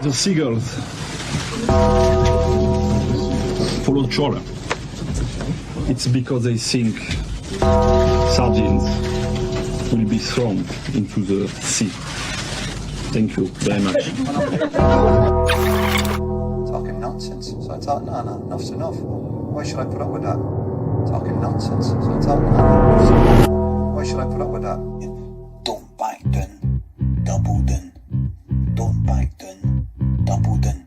The seagulls follow trawler. It's because they think sardines will be thrown into the sea. Thank you very much. Talking nonsense. So I thought, no, enough's enough. Why should I put up with that? Talking nonsense. So I thought, no, enough's enough. Why should I put up with that? Don't back down, double down. Don't back down, double down.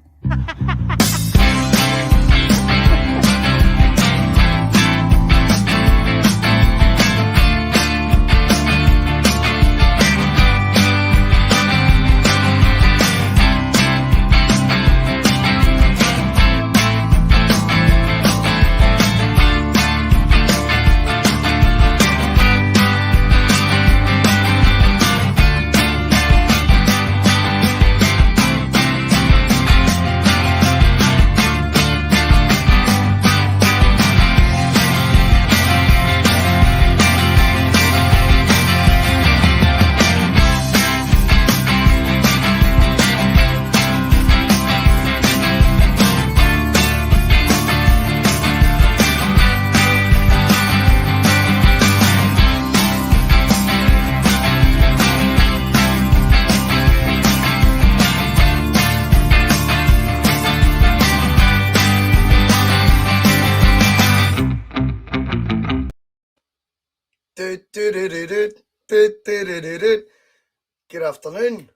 Good afternoon.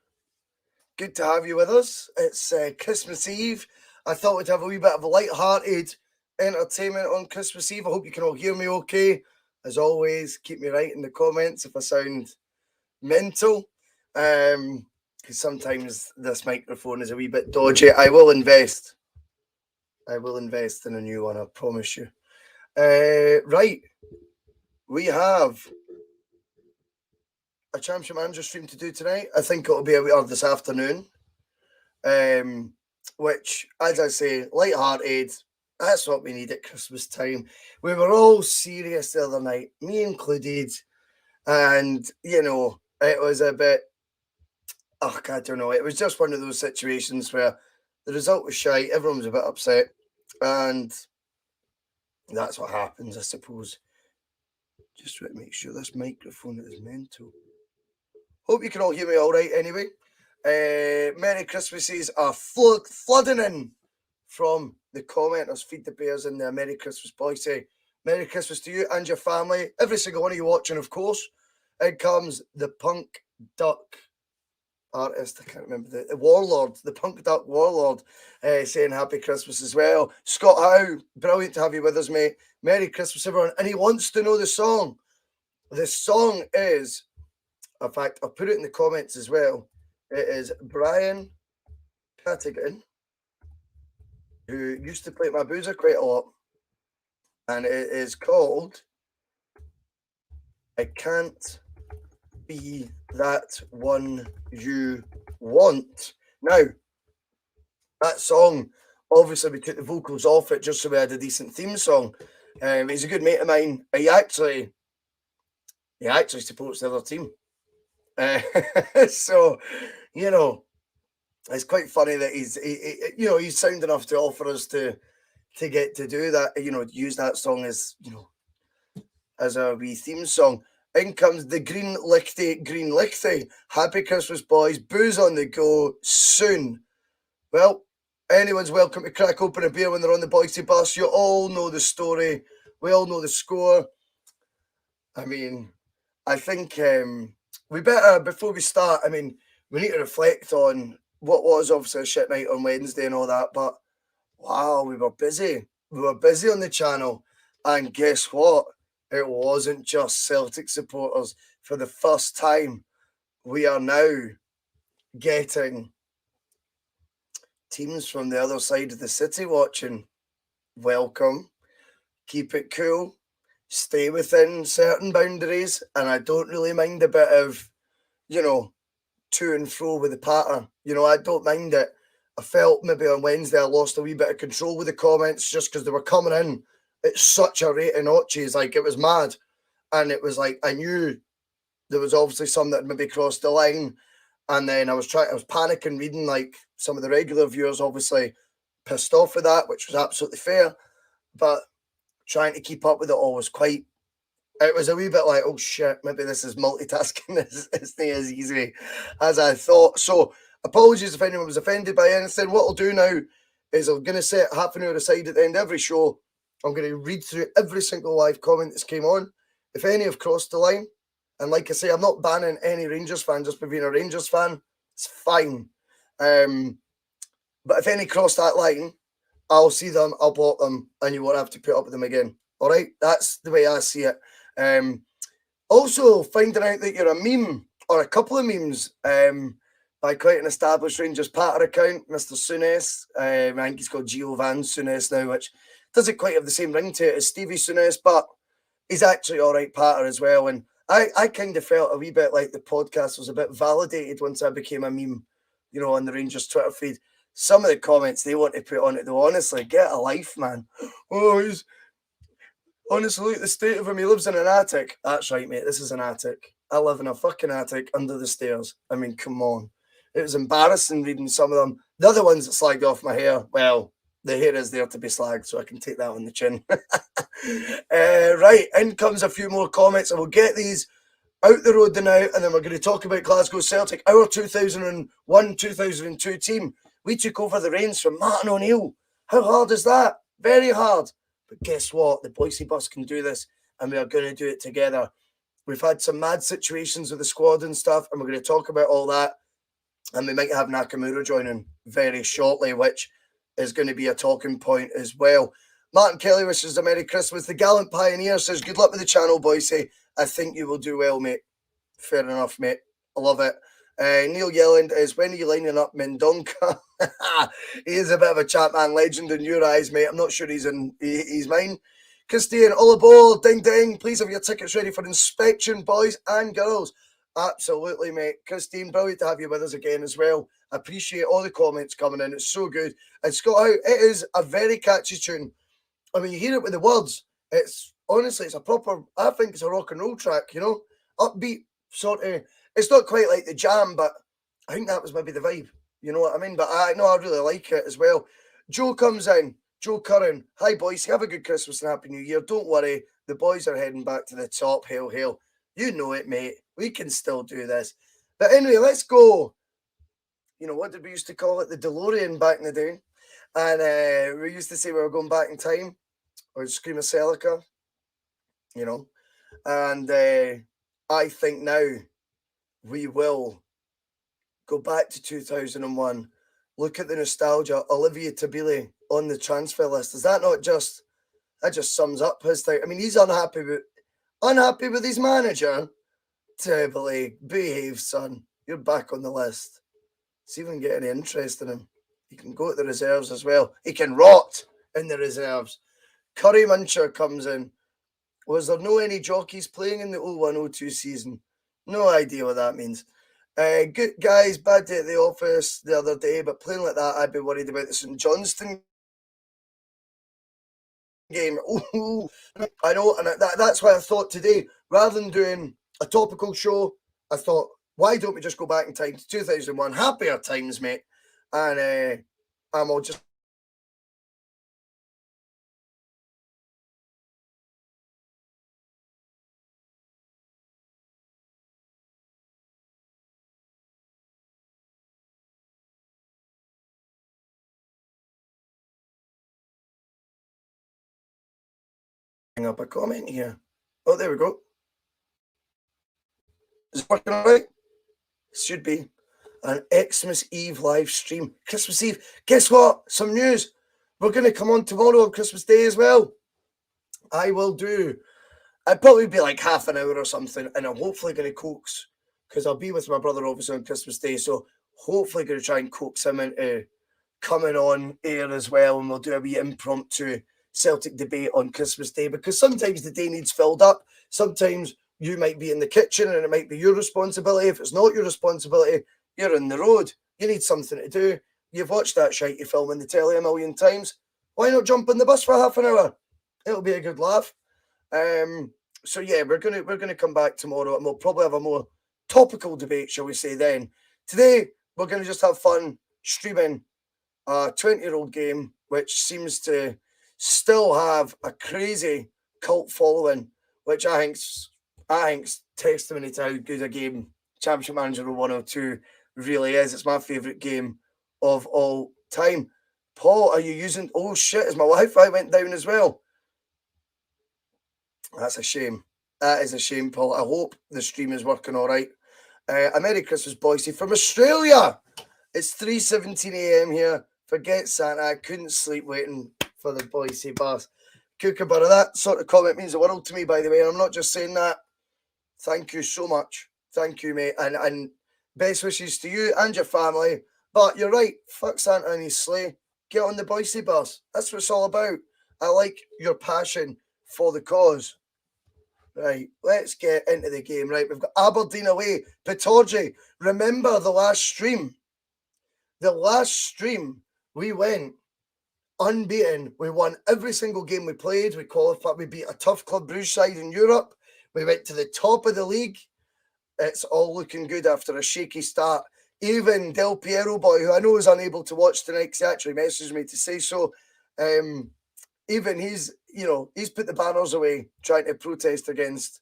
Good to have you with us. It's Christmas Eve. I thought we'd have a wee bit of a light-hearted entertainment on Christmas Eve. I hope you can all hear me okay. As always, keep me right in the comments if I sound mental. Because sometimes this microphone is a wee bit dodgy. I will invest in a new one, I promise you. Right. We have a Championship Manager stream to do tonight. I think it'll be or this afternoon. Which, as I say, light-hearted. That's what we need at Christmas time. We were all serious the other night, me included. And, you know, it was a bit, I don't know. It was just one of those situations where the result was shite. Everyone was a bit upset. And that's what happens, I suppose. Just try to make sure this microphone is mental. Hope you can all hear me all right anyway. Merry Christmases are flooding in from the commenters. Feed the Bears in there. Merry Christmas, Bhoycie. Merry Christmas to you and your family. Every single one of you watching, of course. In comes the Punk Duck artist. I can't remember the Warlord. The Punk Duck Warlord saying Happy Christmas as well. Scott Howe, brilliant to have you with us, mate. Merry Christmas, everyone. And he wants to know the song. The song is, in fact, I'll put it in the comments as well. It is Brian Cattigan, who used to play my boozer quite a lot. And it is called I Can't Be That One You Want. Now, that song, obviously we took the vocals off it just so we had a decent theme song. He's a good mate of mine. He actually supports the other team. So, you know, it's quite funny that he's sound enough to offer us to get to do that, you know, use that song as, you know, as a wee theme song. In comes the Green Lichty. Happy Christmas, boys. Booze on the go soon. Well, anyone's welcome to crack open a beer when they're on the Bhoycie bus. You all know the story. We all know the score. I mean, I think we better, before we start, I mean, we need to reflect on what was obviously a shit night on Wednesday and all that, but wow, we were busy. We were busy on the channel. And guess what? It wasn't just Celtic supporters. For the first time, we are now getting teams from the other side of the city watching. Welcome. Keep it cool. Stay within certain boundaries. And I don't really mind a bit of, you know, to and fro with the patter. You know, I don't mind it. I felt maybe on Wednesday I lost a wee bit of control with the comments just because they were coming in at such a rate of notches. Like, it was mad. And it was like, I knew there was obviously some that maybe crossed the line. And then I was panicking reading, like, some of the regular viewers obviously pissed off with that, which was absolutely fair. But trying to keep up with it all was it was a wee bit like, oh shit, maybe this is multitasking. It's not as easy as I thought. So apologies if anyone was offended by anything. What I'll do now is I'm going to set half an hour aside at the end of every show. I'm going to read through every single live comment that's came on. If any have crossed the line, and like I say, I'm not banning any Rangers fan just for being a Rangers fan. It's fine. But if any cross that line, I'll see them, I'll block them, and you won't have to put up with them again. All right? That's the way I see it. Also, finding out that you're a meme, or a couple of memes, by quite an established Rangers Patter account, Mr. Souness. I think he's called Giovan Souness now, which doesn't quite have the same ring to it as Stevie Souness, but he's actually all right Patter as well. And I kind of felt a wee bit like the podcast was a bit validated once I became a meme, on the Rangers Twitter feed. Some of the comments they want to put on it, though, honestly, get a life, man. Oh, he's... Honestly, look at the state of him. He lives in an attic. That's right, mate. This is an attic. I live in a fucking attic under the stairs. I mean, come on. It was embarrassing reading some of them. The other ones that slagged off my hair, well, the hair is there to be slagged, so I can take that on the chin. Right, in comes a few more comments, and we'll get these out the road now, and then we're going to talk about Glasgow Celtic, our 2001-2002 team. We took over the reins from Martin O'Neill. How hard is that? Very hard. But guess what? The Bhoycie bus can do this, and we are going to do it together. We've had some mad situations with the squad and stuff, and we're going to talk about all that. And we might have Nakamura joining very shortly, which is going to be a talking point as well. Martin Kelly wishes a Merry Christmas. The Gallant Pioneer says, good luck with the channel, Bhoycie. I think you will do well, mate. Fair enough, mate. I love it. Neil Yelland is, when are you lining up Mendonca? He is a bit of a Chapman legend in your eyes, mate. I'm not sure he's mine. Christian, all aboard, ding ding. Please have your tickets ready for inspection, boys and girls. Absolutely, mate. Christine, brilliant to have you with us again as well. I appreciate all the comments coming in. It's so good. And Scott, it is a very catchy tune. I mean, you hear it with the words. It's honestly, it's a proper, I think it's a rock and roll track, upbeat sort of. It's not quite like the Jam, but I think that was maybe the vibe. You know what I mean? But I really like it as well. Joe comes in. Joe Curran. Hi, boys. Have a good Christmas and Happy New Year. Don't worry. The boys are heading back to the top. Hail, hail. You know it, mate. We can still do this. But anyway, let's go. What did we used to call it? The DeLorean back in the day. And we used to say we were going back in time. Or scream of Celica. And I think now we will go back to 2001. Look at the nostalgia. Olivier Tabile on the transfer list. Is that not just... That just sums up his thing. I mean, he's unhappy with his manager. Tabile, behave, son. You're back on the list. Let's even get any interest in him. He can go to the reserves as well. He can rot in the reserves. Curry Muncher comes in. Was there no any jockeys playing in the 01-02 season? No idea what that means. Good guys, bad day at the office the other day, but playing like that, I'd be worried about the St Johnstone game. Ooh, I know, and that's why I thought today, rather than doing a topical show, I thought, why don't we just go back in time to 2001? Happier times, mate. And I'm all just bring up a comment here. Oh, there we go. Is it working all right? Should be. An Xmas Eve live stream. Christmas Eve. Guess what? Some news. We're going to come on tomorrow on Christmas Day as well. I will do. I'd probably be like half an hour or something, and I'm hopefully going to coax, because I'll be with my brother obviously on Christmas Day, so hopefully going to try and coax him into coming on air as well, and we'll do a wee impromptu Celtic debate on Christmas Day, because sometimes the day needs filled up. Sometimes you might be in the kitchen and it might be your responsibility. If it's not your responsibility, you're on the road. You need something to do. You've watched that shitey film in the telly a million times. Why not jump on the bus for half an hour? It'll be a good laugh. So yeah, we're gonna come back tomorrow, and we'll probably have a more topical debate, shall we say, then, Today, we're going to just have fun streaming a 20-year-old game, which seems to still have a crazy cult following, which I think's testimony to how good a game Championship Manager 102 really is. It's my favourite game of all time. Paul, are you using... Oh, shit, as my Wi-Fi went down as well. That's a shame. That is a shame, Paul. I hope the stream is working all right. A Merry Christmas, Bhoycie, from Australia. It's 3:17 a.m. here. Forget Santa. I couldn't sleep waiting for the Bhoycie bus. Kookaburra, that sort of comment means the world to me, by the way. I'm not just saying that. Thank you so much. Thank you, mate. And best wishes to you and your family. But you're right. Fuck Santa and his sleigh. Get on the Bhoycie bus. That's what it's all about. I like your passion for the cause. Right, let's get into the game. Right, we've got Aberdeen away. Pittodrie, remember the last stream? The last stream, we went unbeaten. We won every single game we played. We qualified. We beat a tough Club Brugge side in Europe. We went to the top of the league. It's all looking good after a shaky start. Even Del Piero boy, who I know is unable to watch tonight because he actually messaged me to say so, even he's put the banners away trying to protest against,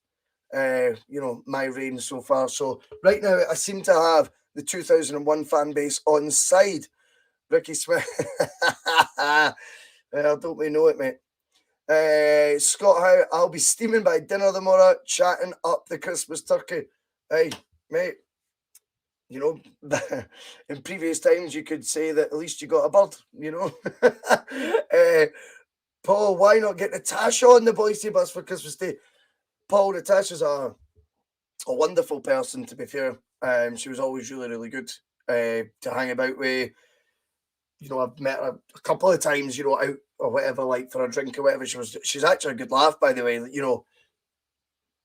my reign so far. So right now I seem to have the 2001 fan base on side. Ricky Smith. Don't we know it, mate? Scott Howe, I'll be steaming by dinner tomorrow, chatting up the Christmas turkey. Hey, mate, in previous times you could say that at least you got a bird, Paul, why not get Natasha on the Bhoycie bus for Christmas Day? Paul, Natasha's a wonderful person, to be fair. She was always really, really good to hang about with. I've met her a couple of times, out or whatever, like for a drink or whatever. She's actually a good laugh, by the way,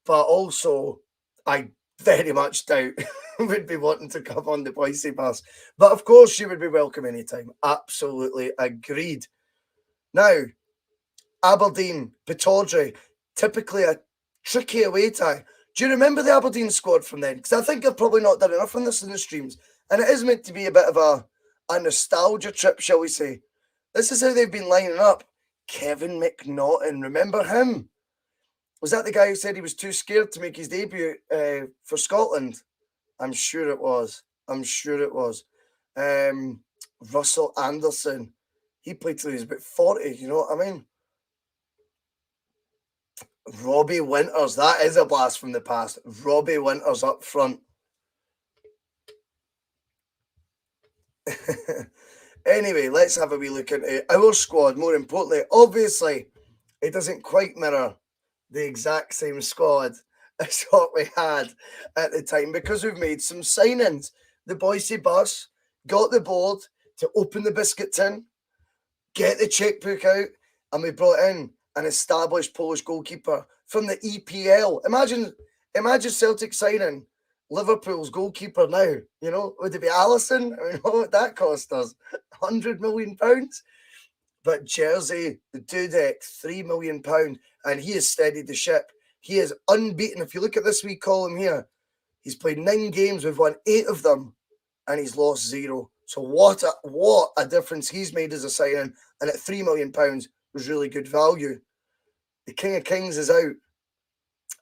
But also, I very much doubt would be wanting to come on the Bhoycie bus. But of course, she would be welcome anytime. Absolutely agreed. Now, Aberdeen, Pittodrie, typically a tricky away tie. Do you remember the Aberdeen squad from then? Because I think I've probably not done enough on this in the streams. And it is meant to be a bit of a nostalgia trip, shall we say. This is how they've been lining up. Kevin McNaughton, remember him? Was that the guy who said he was too scared to make his debut for Scotland? I'm sure it was. Russell Anderson. He played till he was about 40, you know what I mean? Robbie Winters, that is a blast from the past. Robbie Winters up front. Anyway, let's have a wee look into our squad. More importantly, obviously, it doesn't quite mirror the exact same squad as what we had at the time because we've made some signings. The Bhoycie bus got the board to open the biscuit tin, get the checkbook out, and we brought in an established Polish goalkeeper from the EPL. Imagine Celtic signing Liverpool's goalkeeper now. Would it be Alisson? I mean, what would that cost us? £100 million? But Jersey, the Dudek, £3 million, and he has steadied the ship. He is unbeaten. If you look at this wee column here, he's played 9 games, we've won 8 of them, and he's lost 0. So what a difference he's made as a signing, and at £3 million was really good value. The King of Kings is out.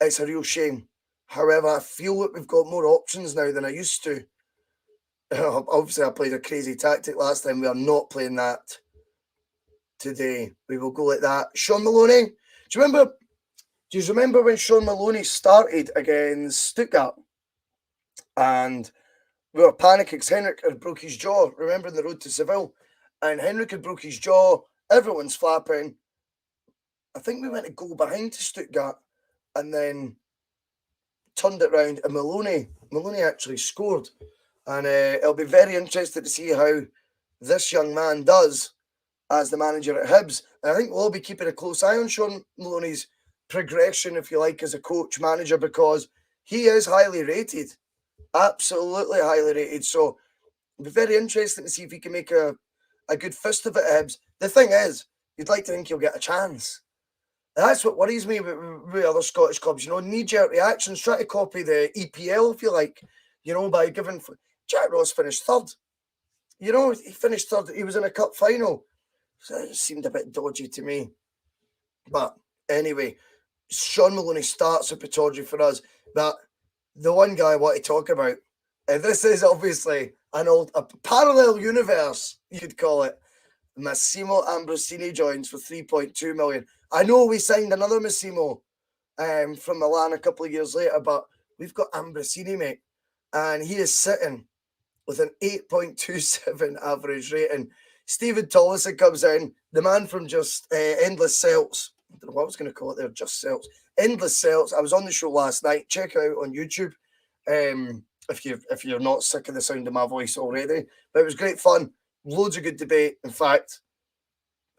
It's a real shame. However, I feel that we've got more options now than I used to. Obviously, I played a crazy tactic last time. We are not playing that today. We will go like that. Sean Maloney. Do you remember when Sean Maloney started against Stuttgart? And we were panicking because Henrik had broke his jaw. Remember, in the road to Seville? And Henrik had broke his jaw. Everyone's flapping. I think we went to goal behind to Stuttgart and then turned it round. And Maloney actually scored. And it'll be very interesting to see how this young man does as the manager at Hibs. And I think we'll all be keeping a close eye on Sean Maloney's progression, if you like, as a coach manager, because he is highly rated. Absolutely highly rated. So it'll be very interesting to see if he can make a good fist of it at Hibs. The thing is, you'd like to think he'll get a chance. That's what worries me with other Scottish clubs. Knee-jerk reactions, try to copy the EPL, if you like, by giving... Jack Ross finished third. You know, he finished third. He was in a cup final. So it seemed a bit dodgy to me. But anyway, Sean Maloney starts at Pittodrie for us. But the one guy I want to talk about, and this is obviously a parallel universe, you'd call it. Massimo Ambrosini joins for 3.2 million. I know we signed another Massimo from Milan a couple of years later, but we've got Ambrosini, mate. And he is sitting with an 8.27 average rating. Stephen Tollison comes in, the man from just Endless Celts. I don't know what I was going to call it there, just Celts. Endless Celts. I was on the show last night. Check it out on YouTube if you're not sick of the sound of my voice already. But it was great fun. Loads of good debate. In fact,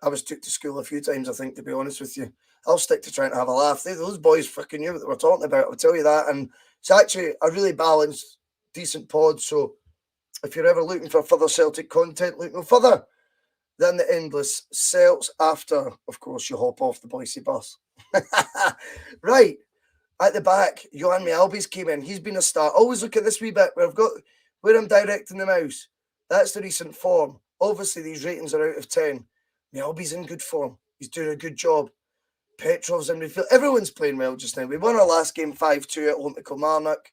I was took to school a few times, I think, to be honest with you. I'll stick to trying to have a laugh. Those boys fucking knew what they were talking about, I'll tell you that. And it's actually a really balanced, decent pod. So if you're ever looking for further Celtic content, look no further than the Endless Celts after, of course, you hop off the Bhoycie bus. Right. At the back, Johan Mialby's came in. He's been a star. Always look at this wee bit where I'm directing the mouse. That's the recent form. Obviously, these ratings are out of 10. Mialby's in good form. He's doing a good job. Petrov's in midfield. Everyone's playing well just now. We won our last game 5-2 at home to Kilmarnock.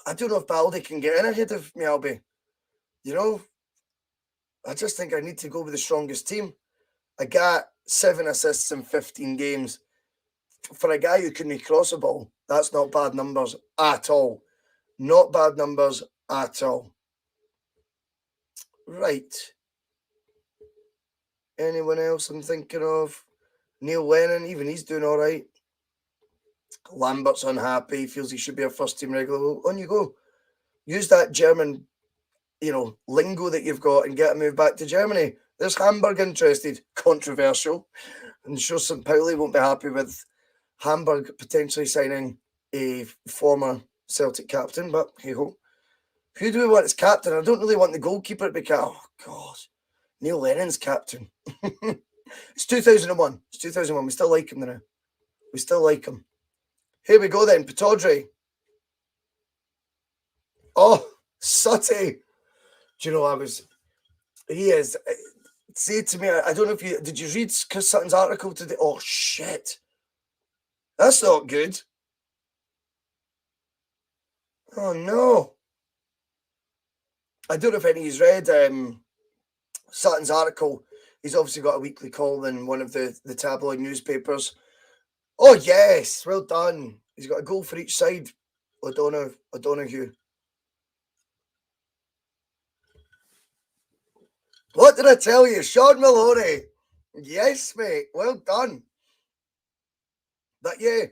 I don't know if Baldy can get in ahead of Mialby. You know, I just think I need to go with the strongest team. I got 7 assists in 15 games. For a guy who couldn't cross a ball, that's not bad numbers at all. Not bad numbers at all. Right. Anyone else I'm thinking of? Neil Lennon, even he's doing all right. Lambert's unhappy, feels he should be a first-team regular. Well, on you go. Use that German, lingo that you've got and get a move back to Germany. There's Hamburg interested. Controversial. I'm sure St. Pauli won't be happy with Hamburg potentially signing a former Celtic captain, but hey-ho. Who do we want as captain? I don't really want the goalkeeper to be captain. Oh, God. Neil Lennon's captain. It's 2001. It's 2001. We still like him now. We still like him. Here we go then. Pittodrie. Oh, Sutty. Do you know, he is. Say to me, I don't know if did you read Chris Sutton's article today? Oh, shit. That's not good. Oh, no. I don't know if any of you's read Sutton's article. He's obviously got a weekly column in one of the tabloid newspapers. Oh, yes. Well done. He's got a goal for each side. O'Donoghue. What did I tell you? Sean Maloney. Yes, mate. Well done. But yeah,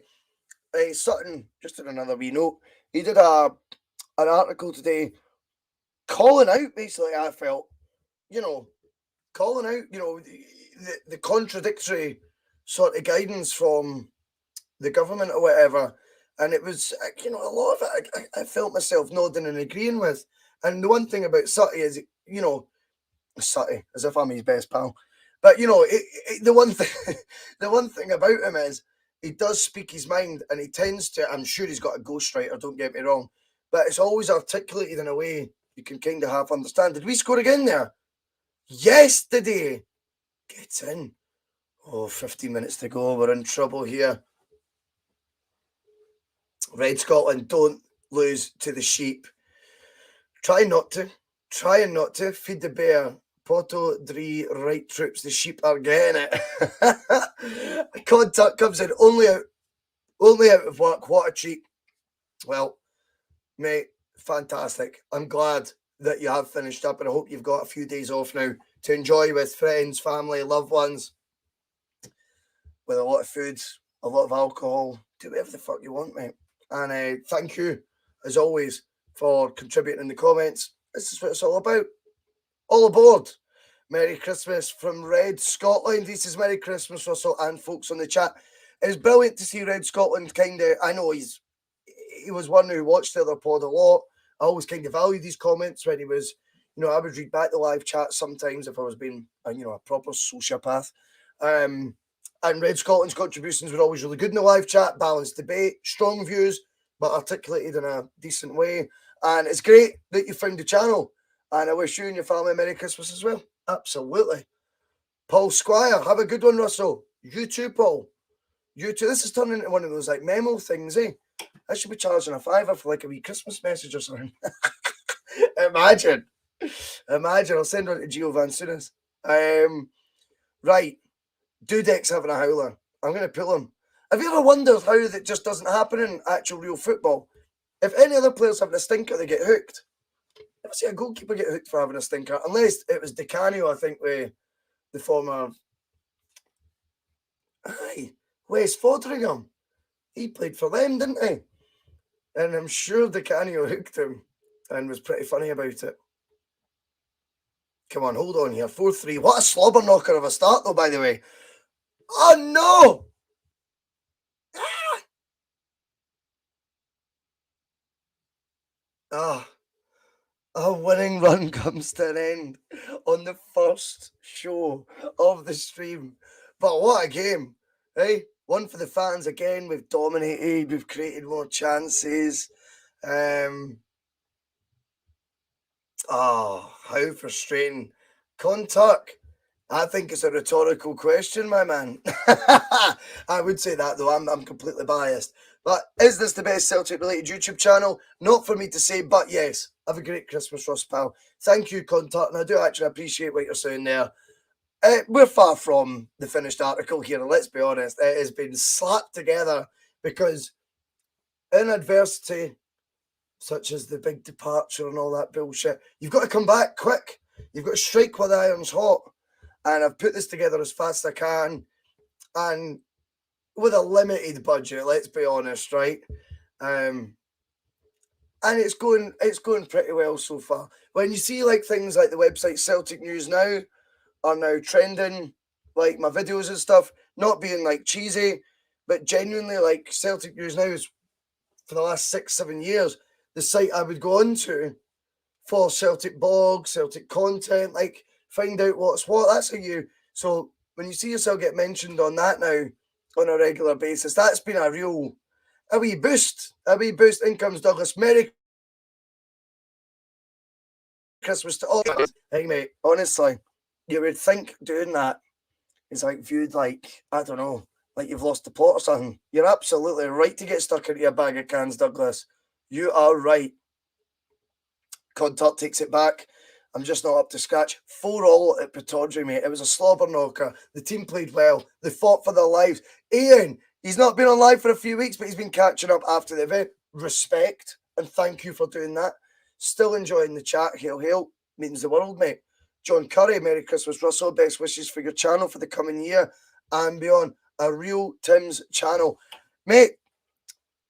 Sutton, just in another wee note, he did an article today calling out, basically, I felt, calling out, the contradictory sort of guidance from the government or whatever. And it was, a lot of it I felt myself nodding and agreeing with. And the one thing about Sutty is, Sutty, as if I'm his best pal. But, the one thing about him is he does speak his mind, and he tends to, I'm sure he's got a ghostwriter, don't get me wrong, but it's always articulated in a way you can kind of half understand. Did we score again there? Yesterday. Get in. Oh, 15 minutes to go. We're in trouble here. Red Scotland, don't lose to the sheep. Trying not to. Feed the bear. Poto Dree right troops. The sheep are getting it. Contact comes in only out of work. What a treat. Well, mate, fantastic. I'm glad that you have finished up, and I hope you've got a few days off now to enjoy with friends, family, loved ones, with a lot of food, a lot of alcohol. Do whatever the fuck you want, mate. And thank you, as always, for contributing in the comments. This is what it's all about. All aboard. Merry Christmas from Red Scotland. He says Merry Christmas, Russell, and folks on the chat. It's brilliant to see Red Scotland kind of, I know he was one who watched the other pod a lot. I always kind of valued these comments when he was, I would read back the live chat sometimes if I was being, a proper sociopath. And Red Scotland's contributions were always really good in the live chat. Balanced debate, strong views, but articulated in a decent way. And it's great that you found the channel. And I wish you and your family a Merry Christmas as well. Absolutely. Paul Squire, have a good one, Russell. You too, Paul. You too. This is turning into one of those like memo things, eh? I should be charging a £5 for like a wee Christmas message or something. Imagine. I'll send one to Gio Soon. Right. Dudek's having a howler. I'm going to pull him. Have you ever wondered how that just doesn't happen in actual real football? If any other players having a stinker, they get hooked. Never see a goalkeeper get hooked for having a stinker, unless it was Di Canio, I think, with the former West Fodringham. He played for them, didn't he? And I'm sure Di Canio hooked him and was pretty funny about it. Come on, hold on here. 4-3. What a slobber knocker of a start, though, by the way. Oh, no! A winning run comes to an end on the first show of the stream. But what a game, eh? One for the fans again. We've dominated. We've created more chances. How frustrating. Contuck, I think it's a rhetorical question, my man. I would say that, though. I'm completely biased. But is this the best Celtic-related YouTube channel? Not for me to say, but yes. Have a great Christmas, Ross, pal. Thank you, Contact, and I do actually appreciate what you're saying there. We're far from the finished article here, and let's be honest. It has been slapped together because in adversity, such as the big departure and all that bullshit, you've got to come back quick. You've got to strike while the iron's hot. And I've put this together as fast as I can. And with a limited budget, let's be honest, right? And it's going pretty well so far. When you see like things like the website Celtic News Now are now trending, like my videos and stuff, not being like cheesy, but genuinely like Celtic News Now is for the last 6-7 years the site I would go on to for Celtic blogs, Celtic content, like find out what's what. That's how you. So when you see yourself get mentioned on that now on a regular basis, that's been a wee boost. A wee boost. In comes Douglas. Merry Christmas to all. Hey mate, honestly, you would think doing that is like viewed like, I don't know, like you've lost the plot or something. You're absolutely right to get stuck into a bag of cans, Douglas. You are right. Contact takes it back. I'm just not up to scratch. 4-4 at Pittodrie, mate. It was a slobber knocker. The team played well. They fought for their lives. Ian, he's not been on live for a few weeks, but he's been catching up after the event. Respect, and thank you for doing that. Still enjoying the chat. Hail, hail. Means the world, mate. John Curry, Merry Christmas, Russell. Best wishes for your channel for the coming year and beyond. A real Tim's channel. Mate,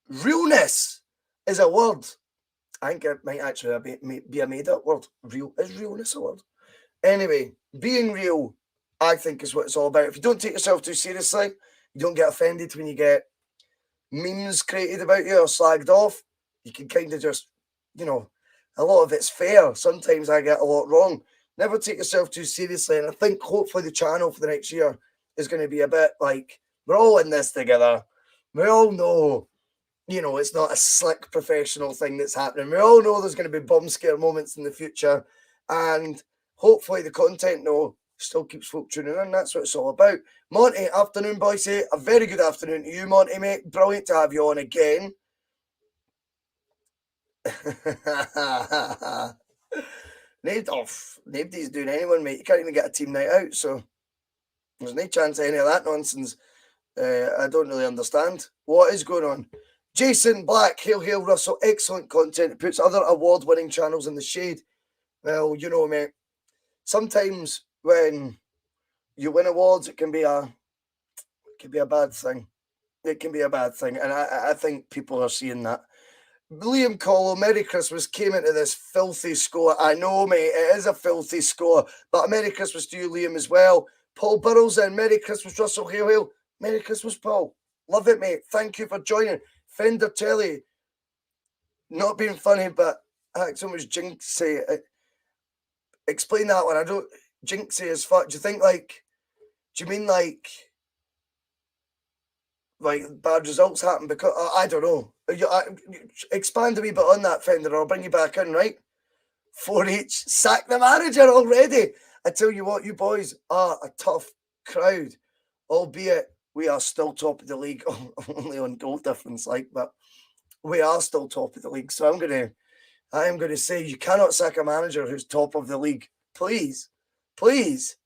realness is a word. I think it might actually be a made-up word. Real is realness a word? Anyway, being real, I think, is what it's all about. If you don't take yourself too seriously, you don't get offended when you get memes created about you or slagged off. You can kind of just, a lot of it's fair. Sometimes I get a lot wrong. Never take yourself too seriously. And I think hopefully the channel for the next year is going to be a bit like, we're all in this together. We all know. It's not a slick professional thing that's happening. We all know there's going to be bomb scare moments in the future. And hopefully the content, still keeps folk tuning in. That's what it's all about. Monty, afternoon, Bhoycie. A very good afternoon to you, Monty, mate. Brilliant to have you on again. Nobody's doing anyone, mate. You can't even get a team night out, so there's no chance of any of that nonsense. I don't really understand. What is going on? Jason Black, hail, hail, Russell. Excellent content. It puts other award-winning channels in the shade. Well, mate, sometimes when you win awards, it can be a bad thing. It can be a bad thing, and I think people are seeing that. Liam Collo, Merry Christmas, came into this filthy score. I know, mate, it is a filthy score, but a Merry Christmas to you, Liam, as well. Paul Burrows in, Merry Christmas, Russell, hail, hail. Merry Christmas, Paul. Love it, mate. Thank you for joining. Fender Telly, not being funny, but so much jinxy. Explain that one. I don't jinxy as fuck. Do you mean like like bad results happen because I don't know. Expand a wee bit on that, Fender. I'll bring you back in, right? 4H, sack the manager already. I tell you what, you boys are a tough crowd, albeit we are still top of the league, only on goal difference, like, but we are still top of the league. So I am gonna say you cannot sack a manager who's top of the league. Please, please.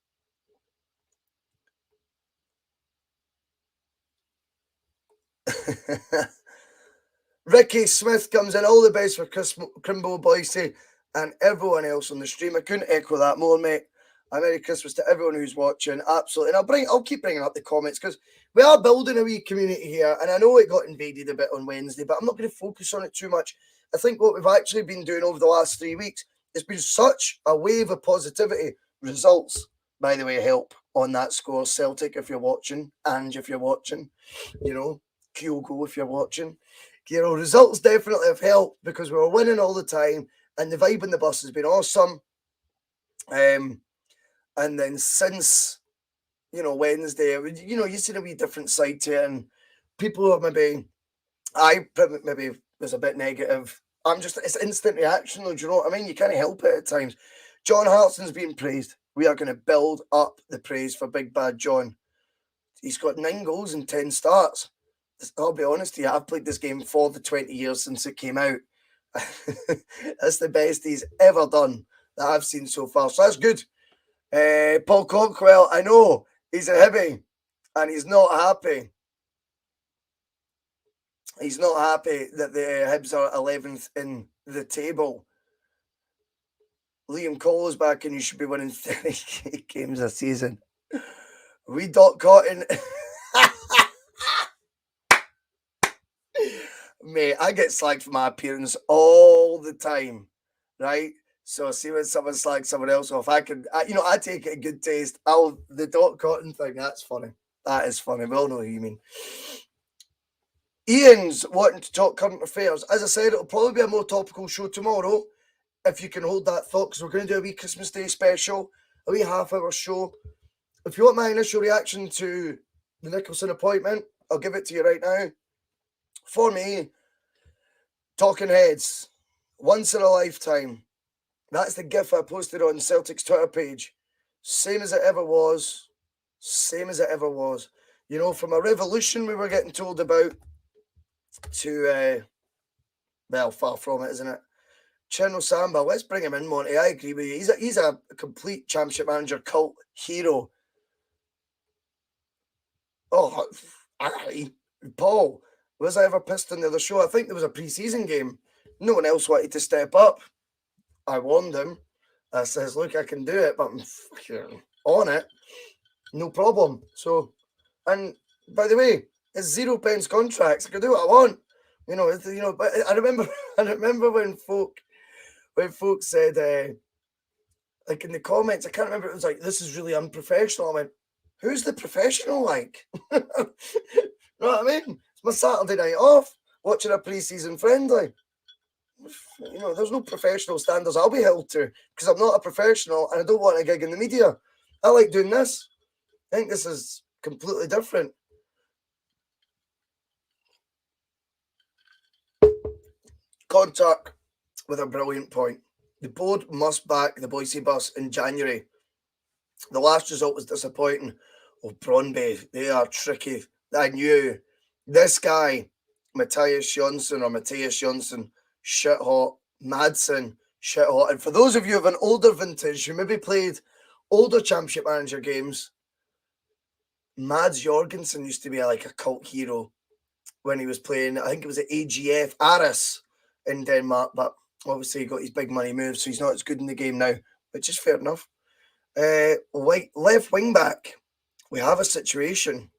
Ricky Smith comes in. All the best for Crimbo Bhoycie and everyone else on the stream. I couldn't echo that more, mate. A Merry Christmas to everyone who's watching. Absolutely. And I'll keep bringing up the comments because we are building a wee community here. And I know it got invaded a bit on Wednesday, but I'm not going to focus on it too much. I think what we've actually been doing over the last 3 weeks has been such a wave of positivity. Results, by the way, help on that score. Celtic, if you're watching. Ange, if you're watching. You know, Kyogo, if you're watching. You know, results definitely have helped because we were winning all the time and the vibe in the bus has been awesome. And then since, you know, Wednesday, you know, you've seen a wee different side to it and people are maybe was a bit negative. It's instant reaction though, do you know what I mean? You can't help it at times. John Hartson's being praised. We are going to build up the praise for Big Bad John. He's got 9 goals and 10 starts. I'll be honest with you, I've played this game for the 20 years since it came out. That's the best he's ever done that I've seen so far. So that's good. Paul Cockwell, I know he's a Hibby and he's not happy. He's not happy that the Hibs are 11th in the table. Liam Cole is back and you should be winning 30 games a season. We Dot Cotton. Mate, I get slagged for my appearance all the time, right? So see when someone slags someone else off, I take it in good taste. The Dot Cotton thing, that's funny. That is funny. We all know who you mean. Ian's wanting to talk current affairs. As I said, it'll probably be a more topical show tomorrow, if you can hold that thought, because we're going to do a wee Christmas Day special, a wee half-hour show. If you want my initial reaction to the Nicholson appointment, I'll give it to you right now. For me, talking heads, once in a lifetime. That's the GIF I posted on Celtic's Twitter page. Same as it ever was. Same as it ever was. You know, from a revolution we were getting told about to, well, far from it, isn't it? Cherno Samba, let's bring him in, Monty. I agree with you. He's a complete championship manager cult hero. Oh, aye. Paul, was I ever pissed on the other show? I think there was a pre-season game. No one else wanted to step up. I warned him. I says, look, I can do it, but I'm on it. No problem. So, and by the way, it's 0 pence contracts. I can do what I want. But I remember when folk said, like in the comments, I can't remember, it was like, this is really unprofessional. I went, who's the professional like? You know what I mean? It's my Saturday night off, watching a pre-season friendly. You know, there's no professional standards I'll be held to because I'm not a professional and I don't want a gig in the media. I like doing this. I think this is completely different. Contact with a brilliant point. The board must back the Bhoycie bus in January. The last result was disappointing. Oh, Brøndby, they are tricky. I knew this guy, Matthias Jonsson, shit hot. Madsen, shit hot. And for those of you of an older vintage who maybe played older Championship Manager games, Mads Jorgensen used to be like a cult hero when he was playing, I think it was at AGF Aris in Denmark, but obviously he got his big money moves, so he's not as good in the game now, which is fair enough. Left wing back, we have a situation.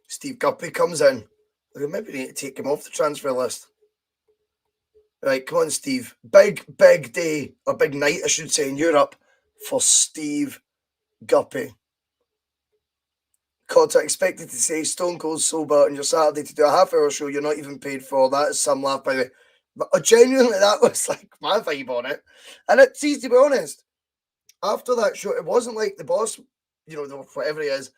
Steve Guppy comes in. We maybe need to take him off the transfer list. Right, come on, Steve. Big day, or big night, I should say, in Europe for Steve Guppy. Contact expected to say Stone Cold sober on your Saturday to do a half-hour show you're not even paid for. That is some laugh, by the way. But genuinely, that was like my vibe on it. And it's easy to be honest. After that show, it wasn't like the boss, you know, whatever he is,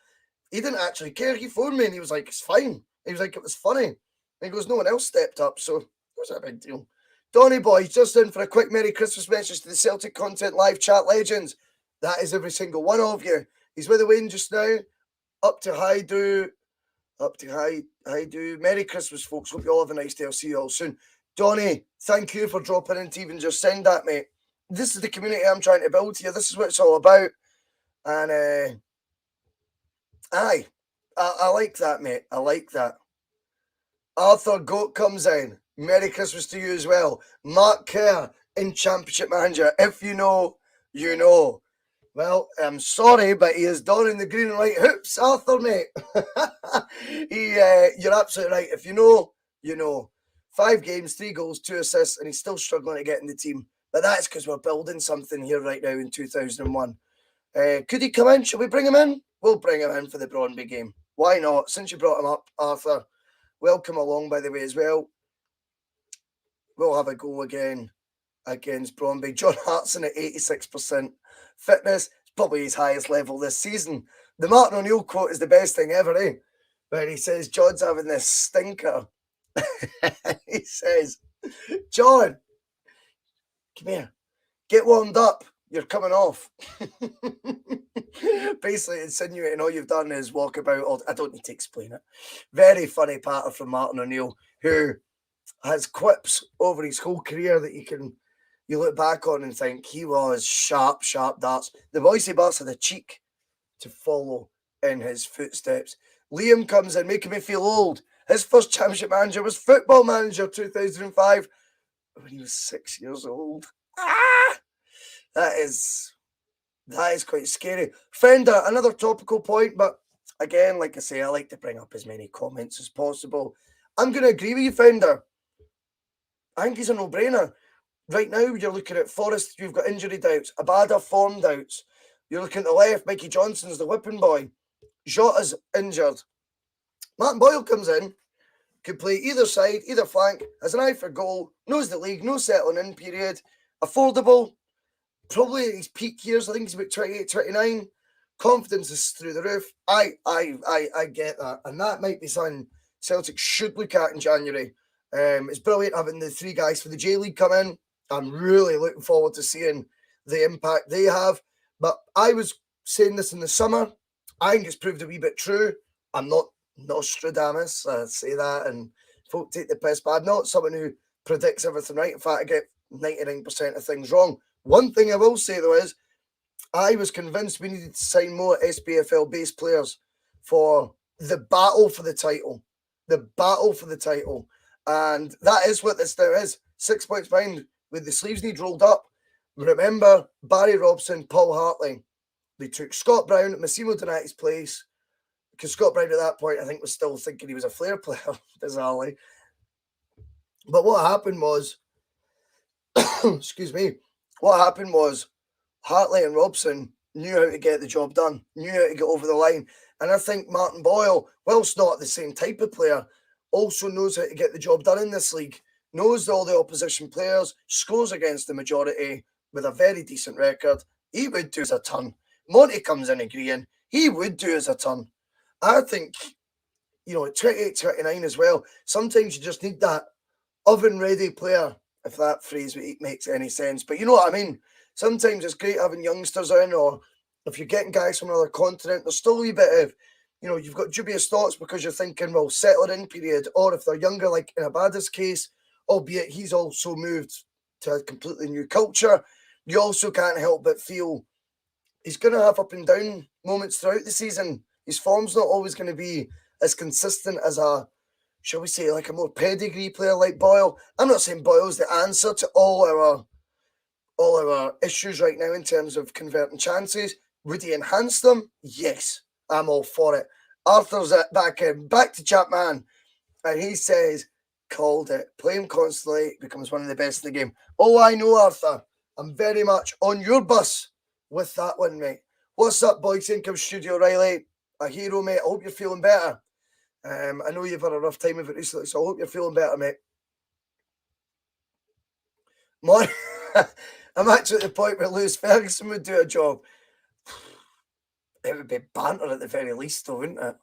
He didn't actually care. He phoned me and he was like, it's fine. He was like, it was funny. And he goes, no one else stepped up, so it was a big deal. Donny Boy, he's just in for a quick Merry Christmas message to the Celtic Content Live Chat Legends. That is every single one of you. He's with the Wayne just now. Up to high do. Merry Christmas, folks. Hope you all have a nice day. I'll see you all soon. Donny, thank you for dropping in to even just send that, mate. This is the community I'm trying to build here. This is what it's all about. And I like that, mate. I like that. Arthur Goat comes in. Merry Christmas to you as well. Mark Kerr in Championship Manager. If you know, you know. Well, I'm sorry, but he is donning the green and white hoops, Arthur, mate. You're absolutely right. If you know, you know. 5 games, 3 goals, 2 assists, and he's still struggling to get in the team. But that's because we're building something here right now in 2001. Could he come in? Should we bring him in? We'll bring him in for the Brøndby game. Why not? Since you brought him up, Arthur, welcome along, by the way, as well. We'll have a go again against Brøndby. John Hartson at 86% fitness. It's probably his highest level this season. The Martin O'Neill quote is the best thing ever, eh? Where he says, John's having this stinker. He says, John, come here. Get warmed up. You're coming off. Basically insinuating all you've done is walk about. I don't need to explain it. Very funny patter from Martin O'Neill, who has quips over his whole career that you look back on and think he was sharp darts. The Bhoycie boss had the cheek to follow in his footsteps. Liam comes in, making me feel old. His first Championship Manager was Football Manager 2005 when he was 6 years old. That is quite scary. Fender, another topical point, but again, like I say, I like to bring up as many comments as possible. I'm going to agree with you, Fender. I think he's a no-brainer. Right now, you're looking at Forrest, you've got injury doubts. Abada, form doubts. You're looking at the left, Mikey Johnson's the whipping boy. Jota's injured. Martin Boyle comes in, can play either side, either flank, has an eye for goal, knows the league, no settling in period, affordable, probably at his peak years, I think he's about 28, 29. Confidence is through the roof. I get that. And that might be something Celtic should look at in January. It's brilliant having the 3 guys for the J-League come in. I'm really looking forward to seeing the impact they have. But I was saying this in the summer. I think it's proved a wee bit true. I'm not Nostradamus. I say that and folk take the piss, but I'm not someone who predicts everything right. In fact, I get 99% of things wrong. One thing I will say, though, is I was convinced we needed to sign more SPFL-based players for the battle for the title. The battle for the title. And that is what this now is. 6 points behind with the sleeves need rolled up. Remember, Barry Robson, Paul Hartley. They took Scott Brown, Massimo Donati's place, because Scott Brown at that point, I think, was still thinking he was a flair player, bizarrely. But what happened was, excuse me, what happened was Hartley and Robson knew how to get the job done, knew how to get over the line. And I think Martin Boyle, whilst not the same type of player, also knows how to get the job done in this league, knows all the opposition players, scores against the majority with a very decent record. He would do as a ton. Monty comes in agreeing. He would do as a ton. I think, at 28, 29 as well, sometimes you just need that oven-ready player, if that phrase makes any sense. But you know what I mean? Sometimes it's great having youngsters in, or if you're getting guys from another continent, there's still a wee bit of, you've got dubious thoughts because you're thinking, well, settle in period, or if they're younger, like in Abada's case, albeit he's also moved to a completely new culture, you also can't help but feel he's going to have up and down moments throughout the season. His form's not always going to be as consistent as a, shall we say, like a more pedigree player like Boyle. I'm not saying Boyle's the answer to all our issues right now in terms of converting chances. Would he enhance them? Yes, I'm all for it. Arthur's back to Chapman, and he says, called it. Play him constantly, becomes one of the best in the game. Oh, I know, Arthur. I'm very much on your bus with that one, mate. What's up, Bhoycie? Income Studio Riley. A hero, mate. I hope you're feeling better. I know you've had a rough time of it recently, so I hope you're feeling better, mate. I'm actually at the point where Lewis Ferguson would do a job. it would be banter at the very least, though, wouldn't it?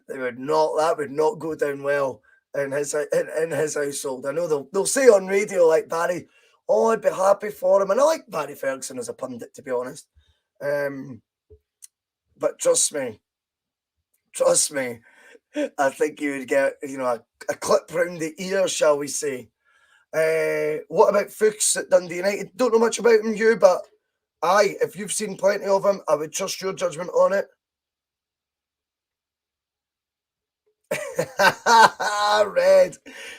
That would not go down well in his household. I know they'll say on radio, like, Barry, oh, I'd be happy for him. And I like Barry Ferguson as a pundit, to be honest. But trust me, I think you would get, a clip round the ear, shall we say. What about Fuchs at Dundee United? Don't know much about him, Hugh, but aye, if you've seen plenty of him, I would trust your judgment on it. Red,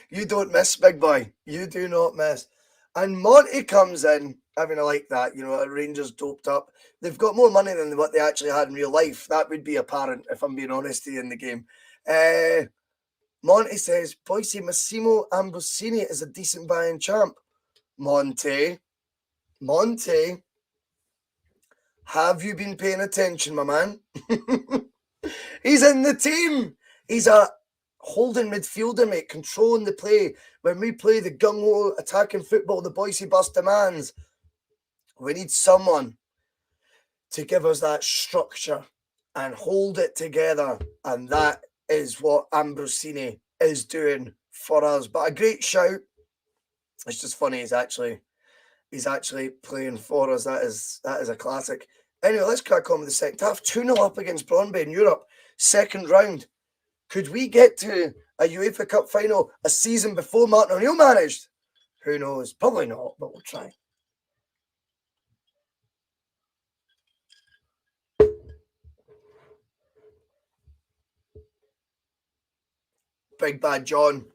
you don't miss, big boy. You do not miss. And Monty comes in. I mean, I like that. Rangers doped up. They've got more money than what they actually had in real life. That would be apparent, if I'm being honest in the game. Monty says, Bhoycie Massimo Ambrosini is a decent buying champ. Monty, have you been paying attention, my man? He's in the team. He's a holding midfielder, mate, controlling the play. When we play the gung-ho attacking football the Bhoycie bus demands, we need someone to give us that structure and hold it together. And that is what Ambrosini is doing for us. But a great shout. It's just funny he's actually playing for us. That is a classic. Anyway, let's crack on with the second half. 2-0 up against Brøndby in Europe. Second round. Could we get to a UEFA Cup final a season before Martin O'Neill managed? Who knows? Probably not, but we'll try. Big Bad John,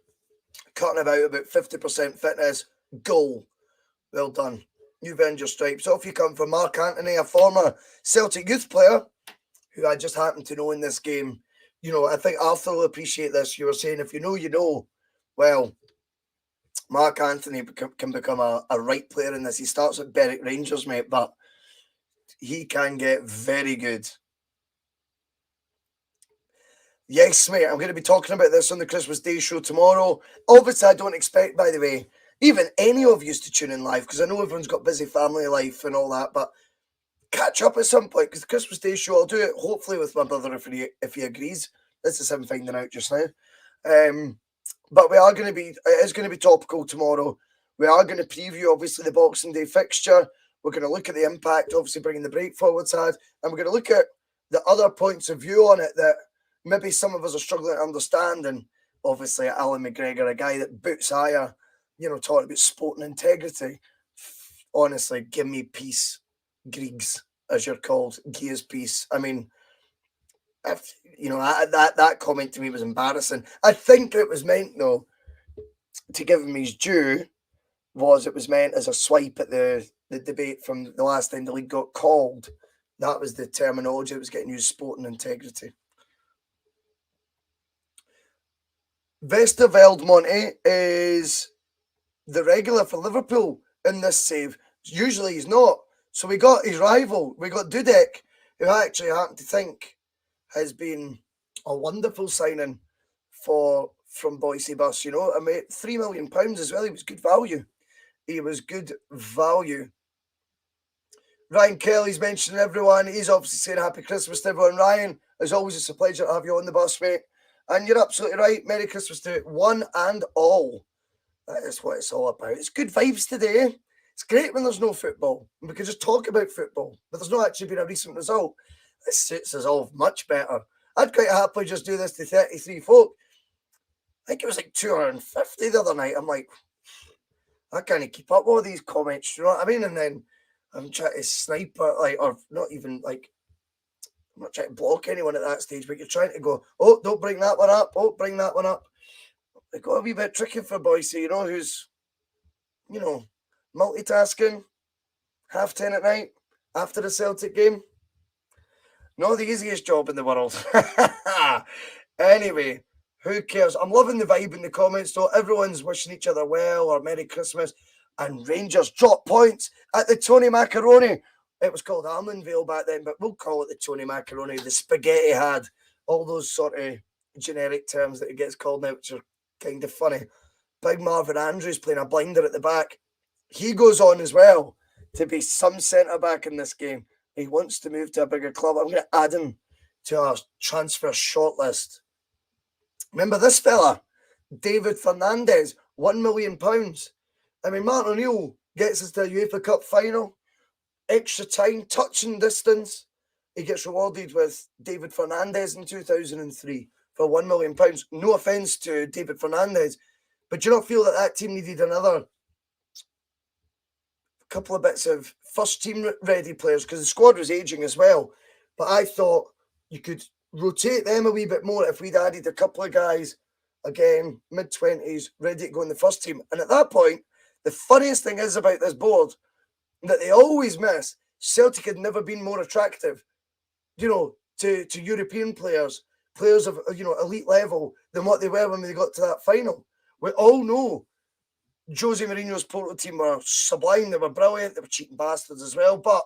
cutting about 50% fitness. Goal. Well done. You've earned your stripes. Off you come from Mark Anthony, a former Celtic youth player who I just happened to know in this game. I think Arthur will appreciate this. You were saying, if you know, you know. Well, Mark Anthony can become a right player in this. He starts at Berwick Rangers, mate, but he can get very good. Yes, mate, I'm going to be talking about this on the Christmas Day show tomorrow. Obviously, I don't expect, by the way, even any of you to tune in live, because I know everyone's got busy family life and all that, but catch up at some point, because the Christmas Day show, I'll do it hopefully with my brother if he agrees. This is him finding out just now. But it is going to be topical tomorrow. We are going to preview, obviously, the Boxing Day fixture. We're going to look at the impact, obviously, bringing the break forwards had, and we're going to look at the other points of view on it that maybe some of us are struggling to understand. And obviously, Alan McGregor, a guy that boots higher, talking about sporting integrity. Honestly, give me peace. Griegs, as you're called. Give us peace. I mean, that comment to me was embarrassing. I think it was meant, though, to give him his due, it was meant as a swipe at the debate from the last time the league got called. That was the terminology that was getting used, sporting integrity. Westerveld Monty is the regular for Liverpool in this save. Usually he's not. So we got his rival. We got Dudek, who I actually happen to think has been a wonderful signing from Bhoycie Bus. I mean, £3 million as well. He was good value. Ryan Kelly's mentioning everyone. He's obviously saying Happy Christmas to everyone. Ryan, as always, it's a pleasure to have you on the bus, mate. And you're absolutely right. Merry Christmas to one and all. That is what it's all about. It's good vibes today. It's great when there's no football. We can just talk about football, but there's not actually been a recent result. This suits us all much better. I'd quite happily just do this to 33 folk. I think it was like 250 the other night. I'm like, I can't keep up with all these comments. You know what I mean? And then I'm trying to snipe it, or not even like, I'm not trying to block anyone at that stage, but you're trying to go, oh, don't bring that one up. Oh, bring that one up. It got a wee bit tricky for Bhoycie, who's, multitasking, 10:30 at night after the Celtic game. Not the easiest job in the world. Anyway, who cares? I'm loving the vibe in the comments, though. Everyone's wishing each other well or Merry Christmas. And Rangers drop points at the Tony Macaroni. It was called Almondvale back then, but we'll call it the Tony Macaroni. The spaghetti had all those sort of generic terms that it gets called now, which are kind of funny. Big Marvin Andrews playing a blinder at the back. He goes on as well to be some centre-back in this game. He wants to move to a bigger club. I'm going to add him to our transfer shortlist. Remember this fella, David Fernandez, £1 million. I mean, Martin O'Neill gets us to a UEFA Cup final, extra time, touching distance. He gets rewarded with David Fernandez in 2003 for £1 million. No offence to David Fernandez, but do you not feel that that team needed another couple of bits of first team ready players, because the squad was aging as well? But I thought you could rotate them a wee bit more if we'd added a couple of guys, again, mid-20s, ready to go in the first team. And at that point, the funniest thing is about this board that they always miss, Celtic had never been more attractive, you know, to European players of, you know, elite level than what they were when they got to that final. We all know Jose Mourinho's Porto team were sublime, they were brilliant, they were cheating bastards as well, but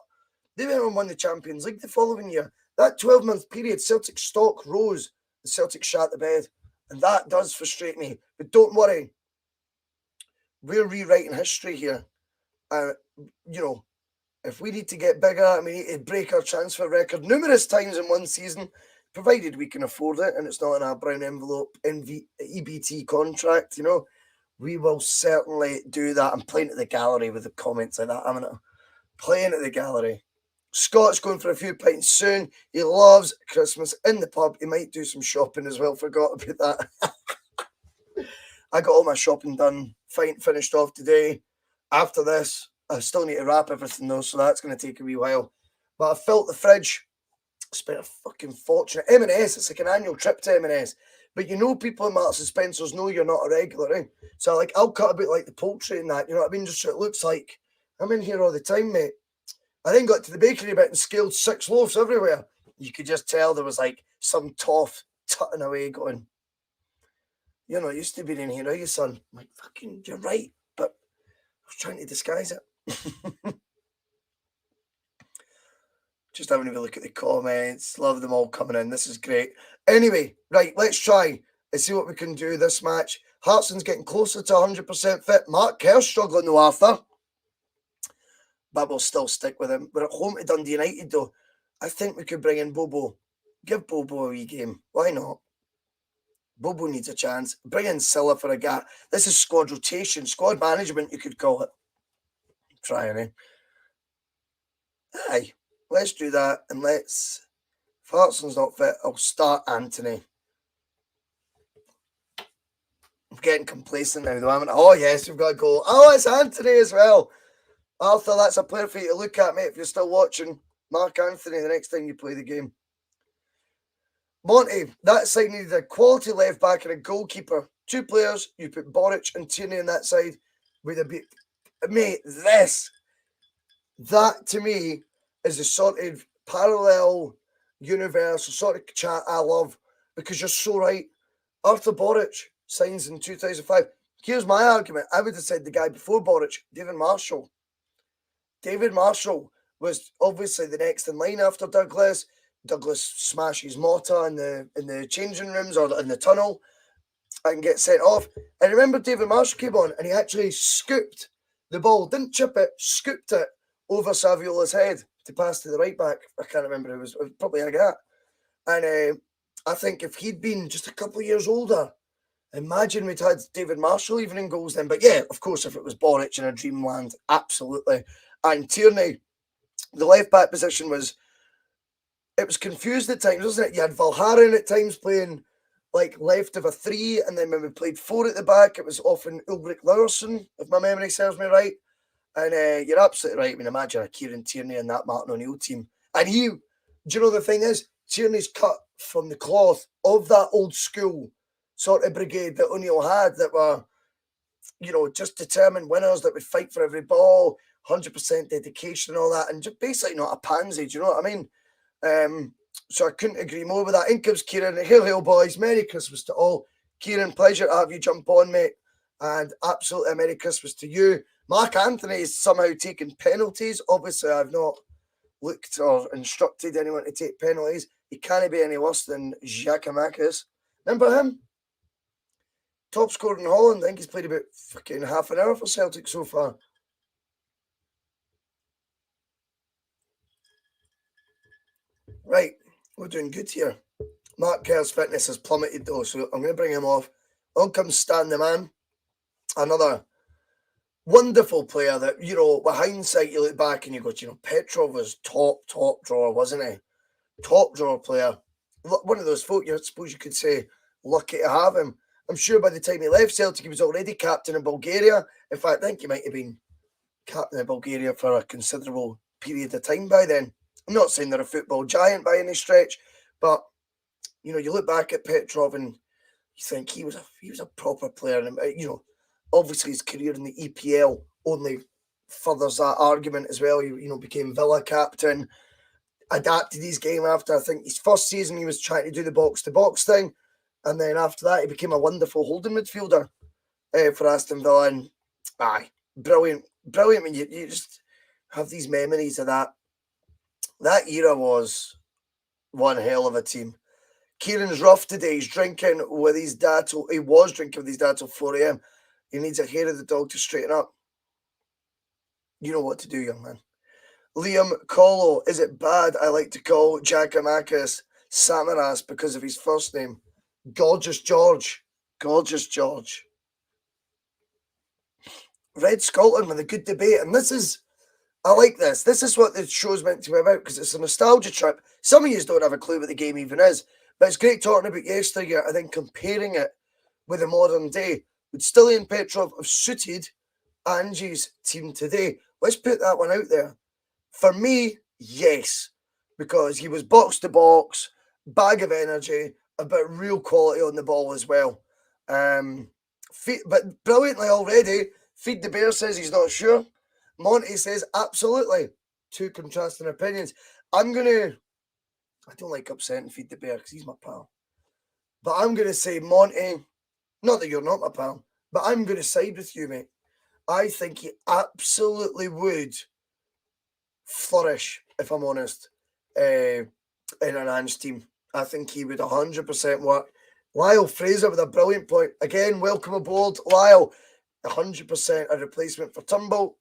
they went and won the Champions League the following year. That 12-month period, Celtic stock rose, and Celtic shat the bed, and that does frustrate me. But don't worry, we're rewriting history here. You know, if we need to get bigger and we need to break our transfer record numerous times in one season, provided we can afford it and it's not in a brown envelope EBT contract, you know, we will certainly do that. I'm playing at the gallery with the comments like that. I'm playing at the gallery. Scott's going for a few pints soon. He loves Christmas in the pub. He might do some shopping as well. Forgot about that. I got all my shopping done, finished off today. After this, I still need to wrap everything though, so that's going to take a wee while. But I filled the fridge. Spent a fucking fortune at M&S. It's like an annual trip to M&S. But you know, people in Marks and Spencer's know you're not a regular, eh? So like, I'll cut a bit like the poultry and that, you know what I mean? Just so it looks like I'm in here all the time, mate. I then got to the bakery bit and scaled 6 loaves everywhere. You could just tell there was like some toff tutting away going, you're not used to being in here, are you, son? I'm like, fucking, you're right. But I was trying to disguise it. Just having a look at the comments. Love them all coming in. This is great. Anyway, right, let's try and see what we can do this match. Hartson's getting closer to 100% fit. Mark Kerr's struggling though, Arthur. But we'll still stick with him. We're at home to Dundee United though. I think we could bring in Bobo. Give Bobo a wee game. Why not? Bobo needs a chance. Bring in Silla for a gap. This is squad rotation, squad management, you could call it. Trying, eh? Aye. Let's do that, and let's... If Hartson's not fit, I'll start Anthony. I'm getting complacent now, though. Oh, yes, we've got a goal. Oh, it's Anthony as well. Arthur, that's a player for you to look at, mate, if you're still watching. Mark Anthony, the next time you play the game. Monty, that side needed a quality left back and a goalkeeper. 2 players, you put Boric and Tierney on that side. With a bit... Mate, that to me is the sort of parallel universe, the sort of chat I love, because you're so right. Arthur Boric signs in 2005. Here's my argument. I would have said the guy before Boric, David Marshall. David Marshall was obviously the next in line after Douglas. Douglas smashes Mota in the changing rooms or in the tunnel and gets sent off. I remember David Marshall came on and he actually scooped the ball, didn't chip it, scooped it over Saviola's head to pass to the right back. I can't remember, it was probably a guy. And I think if he'd been just a couple of years older, imagine we'd had David Marshall even in goals then. But yeah, of course, if it was Boric in a dreamland, absolutely. And Tierney, the left back position was confused at times, wasn't it? You had Valharin at times playing like left of a 3, and then when we played 4 at the back, it was often Ulrich Laursen, if my memory serves me right. And you're absolutely right. I mean, imagine a Kieran Tierney and that Martin O'Neill team. And do you know the thing is, Tierney's cut from the cloth of that old school sort of brigade that O'Neill had, that were, you know, just determined winners, that would fight for every ball, 100% dedication and all that, and just basically not a pansy, do you know what I mean? So I couldn't agree more with that. In comes Kieran. Hail, hail, boys. Merry Christmas to all. Kieran, pleasure to have you jump on, mate. And absolutely a Merry Christmas to you. Mark Anthony is somehow taking penalties. Obviously, I've not looked or instructed anyone to take penalties. He can't be any worse than Giacomakis. Remember him? Top scorer in Holland. I think he's played about fucking half an hour for Celtic so far. Right, we're doing good here. Mark Kerr's fitness has plummeted though, so I'm going to bring him off. On comes Stan the Man, another wonderful player that, with hindsight, you look back and you go, Petrov was top drawer, wasn't he? Top drawer player. One of those folk, I suppose you could say, lucky to have him. I'm sure by the time he left Celtic, he was already captain in Bulgaria. In fact, I think he might have been captain of Bulgaria for a considerable period of time by then. I'm not saying they're a football giant by any stretch, but you look back at Petrov and you think he was a proper player. And obviously his career in the EPL only furthers that argument as well. He became Villa captain, adapted his game after I think his first season he was trying to do the box to box thing, and then after that he became a wonderful holding midfielder for Aston Villa. And brilliant when you just have these memories of that. That era was one hell of a team. Kieran's rough today. He's drinking with his dad. He was drinking with his dad till 4 a.m. He needs a hair of the dog to straighten up. You know what to do, young man. Liam Colo. Is it bad I like to call Giacomakis Samaras because of his first name? Gorgeous George. Gorgeous George. Red Scotland with a good debate. And I like this. This is what the show's meant to be about because it's a nostalgia trip. Some of you don't have a clue what the game even is. But it's great talking about yesteryear and then comparing it with the modern day. Would Stilian Petrov have suited Angie's team today? Let's put that one out there. For me, yes. Because he was box to box, bag of energy, a bit of real quality on the ball as well. But brilliantly already, Feed the Bear says he's not sure. Monty says absolutely. Two contrasting opinions. I don't like upsetting Feed the Bear because he's my pal. But I'm going to say Monty, not that you're not my pal, but I'm going to side with you, mate. I think he absolutely would flourish, if I'm honest, in an Ange team. I think he would 100% work. Lyle Fraser with a brilliant point. Again, welcome aboard, Lyle. 100% a replacement for Turnbull.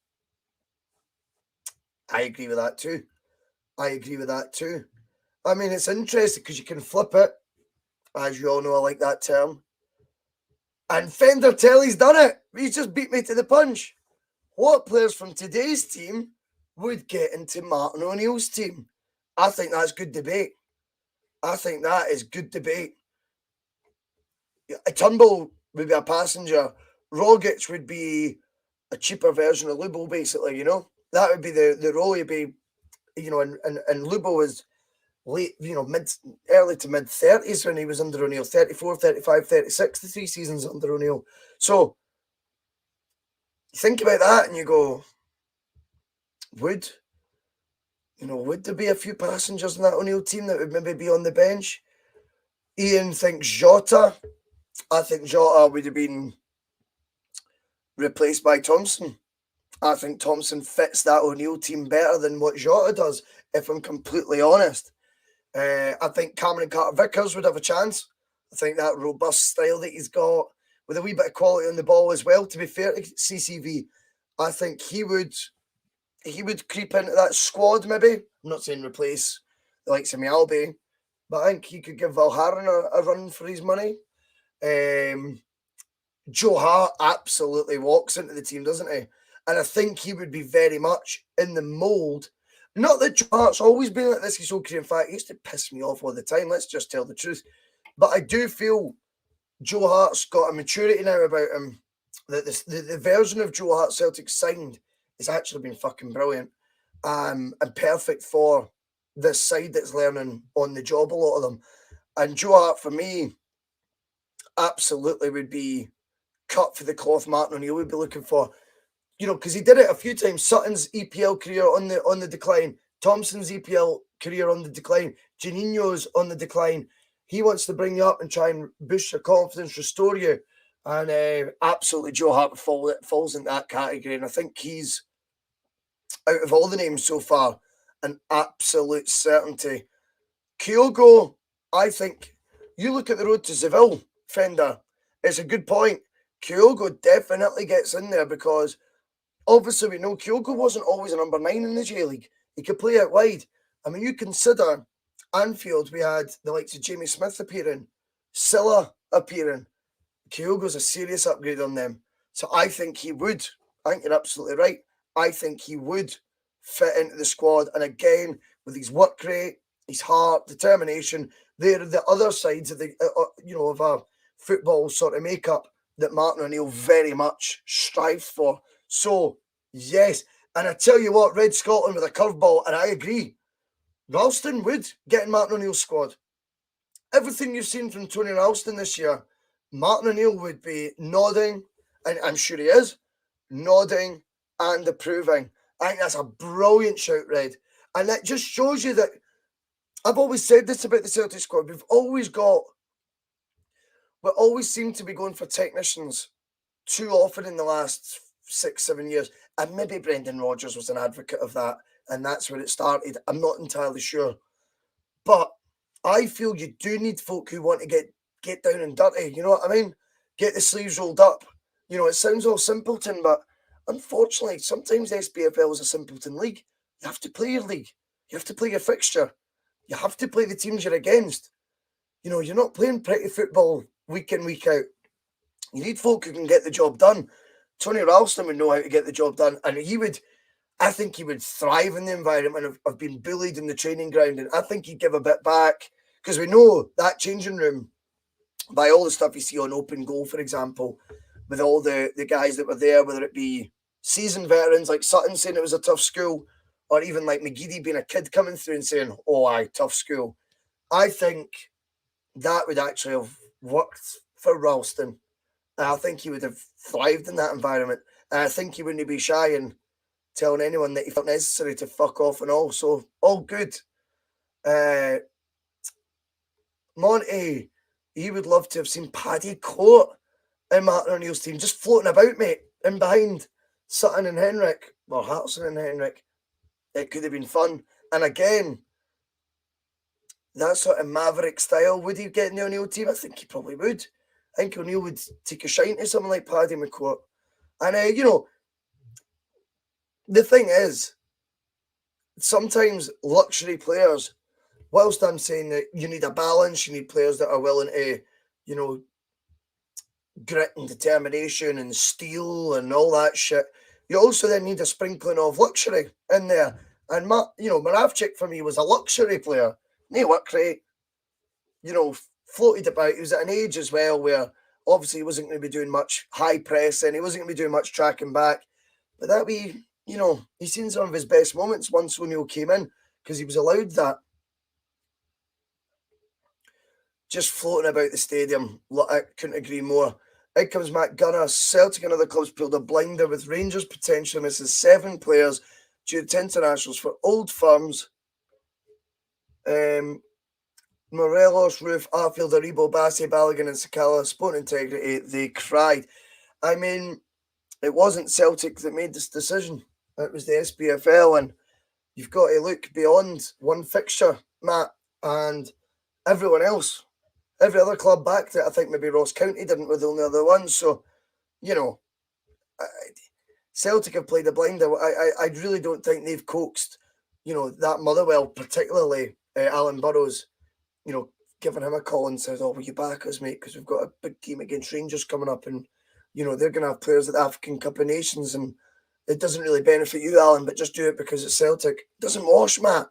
I agree with that too. I mean, it's interesting because you can flip it. As you all know, I like that term. And Fender Telly's done it. He's just beat me to the punch. What players from today's team would get into Martin O'Neill's team? I think that's good debate. Turnbull would be a passenger. Rogic would be a cheaper version of Lubo, basically, That would be the role he'd be, and Lubo was late, early to mid 30s when he was under O'Neill, 34, 35, 36, the 3 seasons under O'Neill. So you think about that and you go, would there be a few passengers in that O'Neill team that would maybe be on the bench? Ian thinks Jota. I think Jota would have been replaced by Thompson. I think Thompson fits that O'Neill team better than what Jota does, if I'm completely honest. I think Cameron Carter-Vickers would have a chance. I think that robust style that he's got, with a wee bit of quality on the ball as well, to be fair to CCV, I think he would creep into that squad maybe. I'm not saying replace the likes of Mialbi, but I think he could give Valharan a run for his money. Joe Hart absolutely walks into the team, doesn't he? And I think he would be very much in the mould. Not that Joe Hart's always been like this his whole career. In fact, he used to piss me off all the time. Let's just tell the truth. But I do feel Joe Hart's got a maturity now about him. That the version of Joe Hart Celtic signed has actually been fucking brilliant. And perfect for this side that's learning on the job, a lot of them. And Joe Hart, for me, absolutely would be cut for the cloth Martin O'Neill would be looking for. Because he did it a few times. Sutton's EPL career on the decline. Thompson's EPL career on the decline. Janino's on the decline. He wants to bring you up and try and boost your confidence, restore you. And absolutely, Joe Hart falls in that category. And I think he's, out of all the names so far, an absolute certainty. Kyogo, I think, you look at the road to Seville, Fender. It's a good point. Kyogo definitely gets in there because obviously we know Kyogo wasn't always a number 9 in the J League. He could play out wide. I mean, you consider Anfield, we had the likes of Jamie Smith appearing, Silla appearing. Kyogo's a serious upgrade on them. So I think he would. I think you're absolutely right. I think he would fit into the squad. And again, with his work rate, his heart, determination, they're the other sides of the of a football sort of makeup that Martin O'Neill very much strives for. So yes, and I tell you what, Red Scotland with a curveball, and I agree. Ralston would get in Martin O'Neill's squad. Everything you've seen from Tony Ralston this year, Martin O'Neill would be nodding, and I'm sure he is, nodding and approving. I think that's a brilliant shout, Red. And that just shows you that I've always said this about the Celtic squad. We always seem to be going for technicians too often in the last 6-7 years. And maybe Brendan Rodgers was an advocate of that, and that's where it started. I'm not entirely sure. But I feel you do need folk who want to get down and dirty. You know what I mean? Get the sleeves rolled up. It sounds all simpleton, but unfortunately, sometimes the SPFL is a simpleton league. You have to play your league. You have to play your fixture. You have to play the teams you're against. You're not playing pretty football week in, week out. You need folk who can get the job done. Tony Ralston would know how to get the job done, and I think he would thrive in the environment of being bullied in the training ground, and I think he'd give a bit back, because we know that changing room, by all the stuff you see on Open Goal, for example, with all the guys that were there, whether it be seasoned veterans like Sutton saying it was a tough school, or even like McGeady being a kid coming through and saying, oh, aye, tough school. I think that would actually have worked for Ralston. And I think he would have thrived in that environment. And I think he wouldn't be shy in telling anyone that he felt necessary to fuck off and all. So, all good. Monty, he would love to have seen Paddy Court in Martin O'Neill's team, just floating about, mate, in behind Sutton and Henrik, or Hartson and Henrik. It could have been fun. And again, that sort of maverick style, would he get in the O'Neill team? I think he probably would. I think O'Neill would take a shine to someone like Paddy McCourt. And, the thing is, sometimes luxury players, whilst I'm saying that you need a balance, you need players that are willing to, grit and determination and steel and all that shit, you also then need a sprinkling of luxury in there. And, Moravchik for me was a luxury player. No work rate, floated about. He was at an age as well where obviously he wasn't going to be doing much high pressing. He wasn't going to be doing much tracking back. But that he's seen some of his best moments once O'Neill came in, because he was allowed that. Just floating about the stadium. I couldn't agree more. Out comes Matt Gunner. Celtic and other clubs pulled a blinder, with Rangers potentially misses 7 players due to internationals for old firms. Morelos, Roof, Arfield, Aribo, Bassi, Balogun and Sakala, sport integrity, they cried. I mean, it wasn't Celtic that made this decision. It was the SPFL, and you've got to look beyond one fixture, Matt, and everyone else. Every other club backed it. I think maybe Ross County didn't, with the only other one. So, Celtic have played a blinder. I really don't think they've coaxed, that Motherwell, particularly Alan Burrows, giving him a call and says, oh, will you back us, mate? Because we've got a big game against Rangers coming up, and, they're going to have players at the African Cup of Nations, and it doesn't really benefit you, Alan, but just do it because it's Celtic. Doesn't wash, Matt.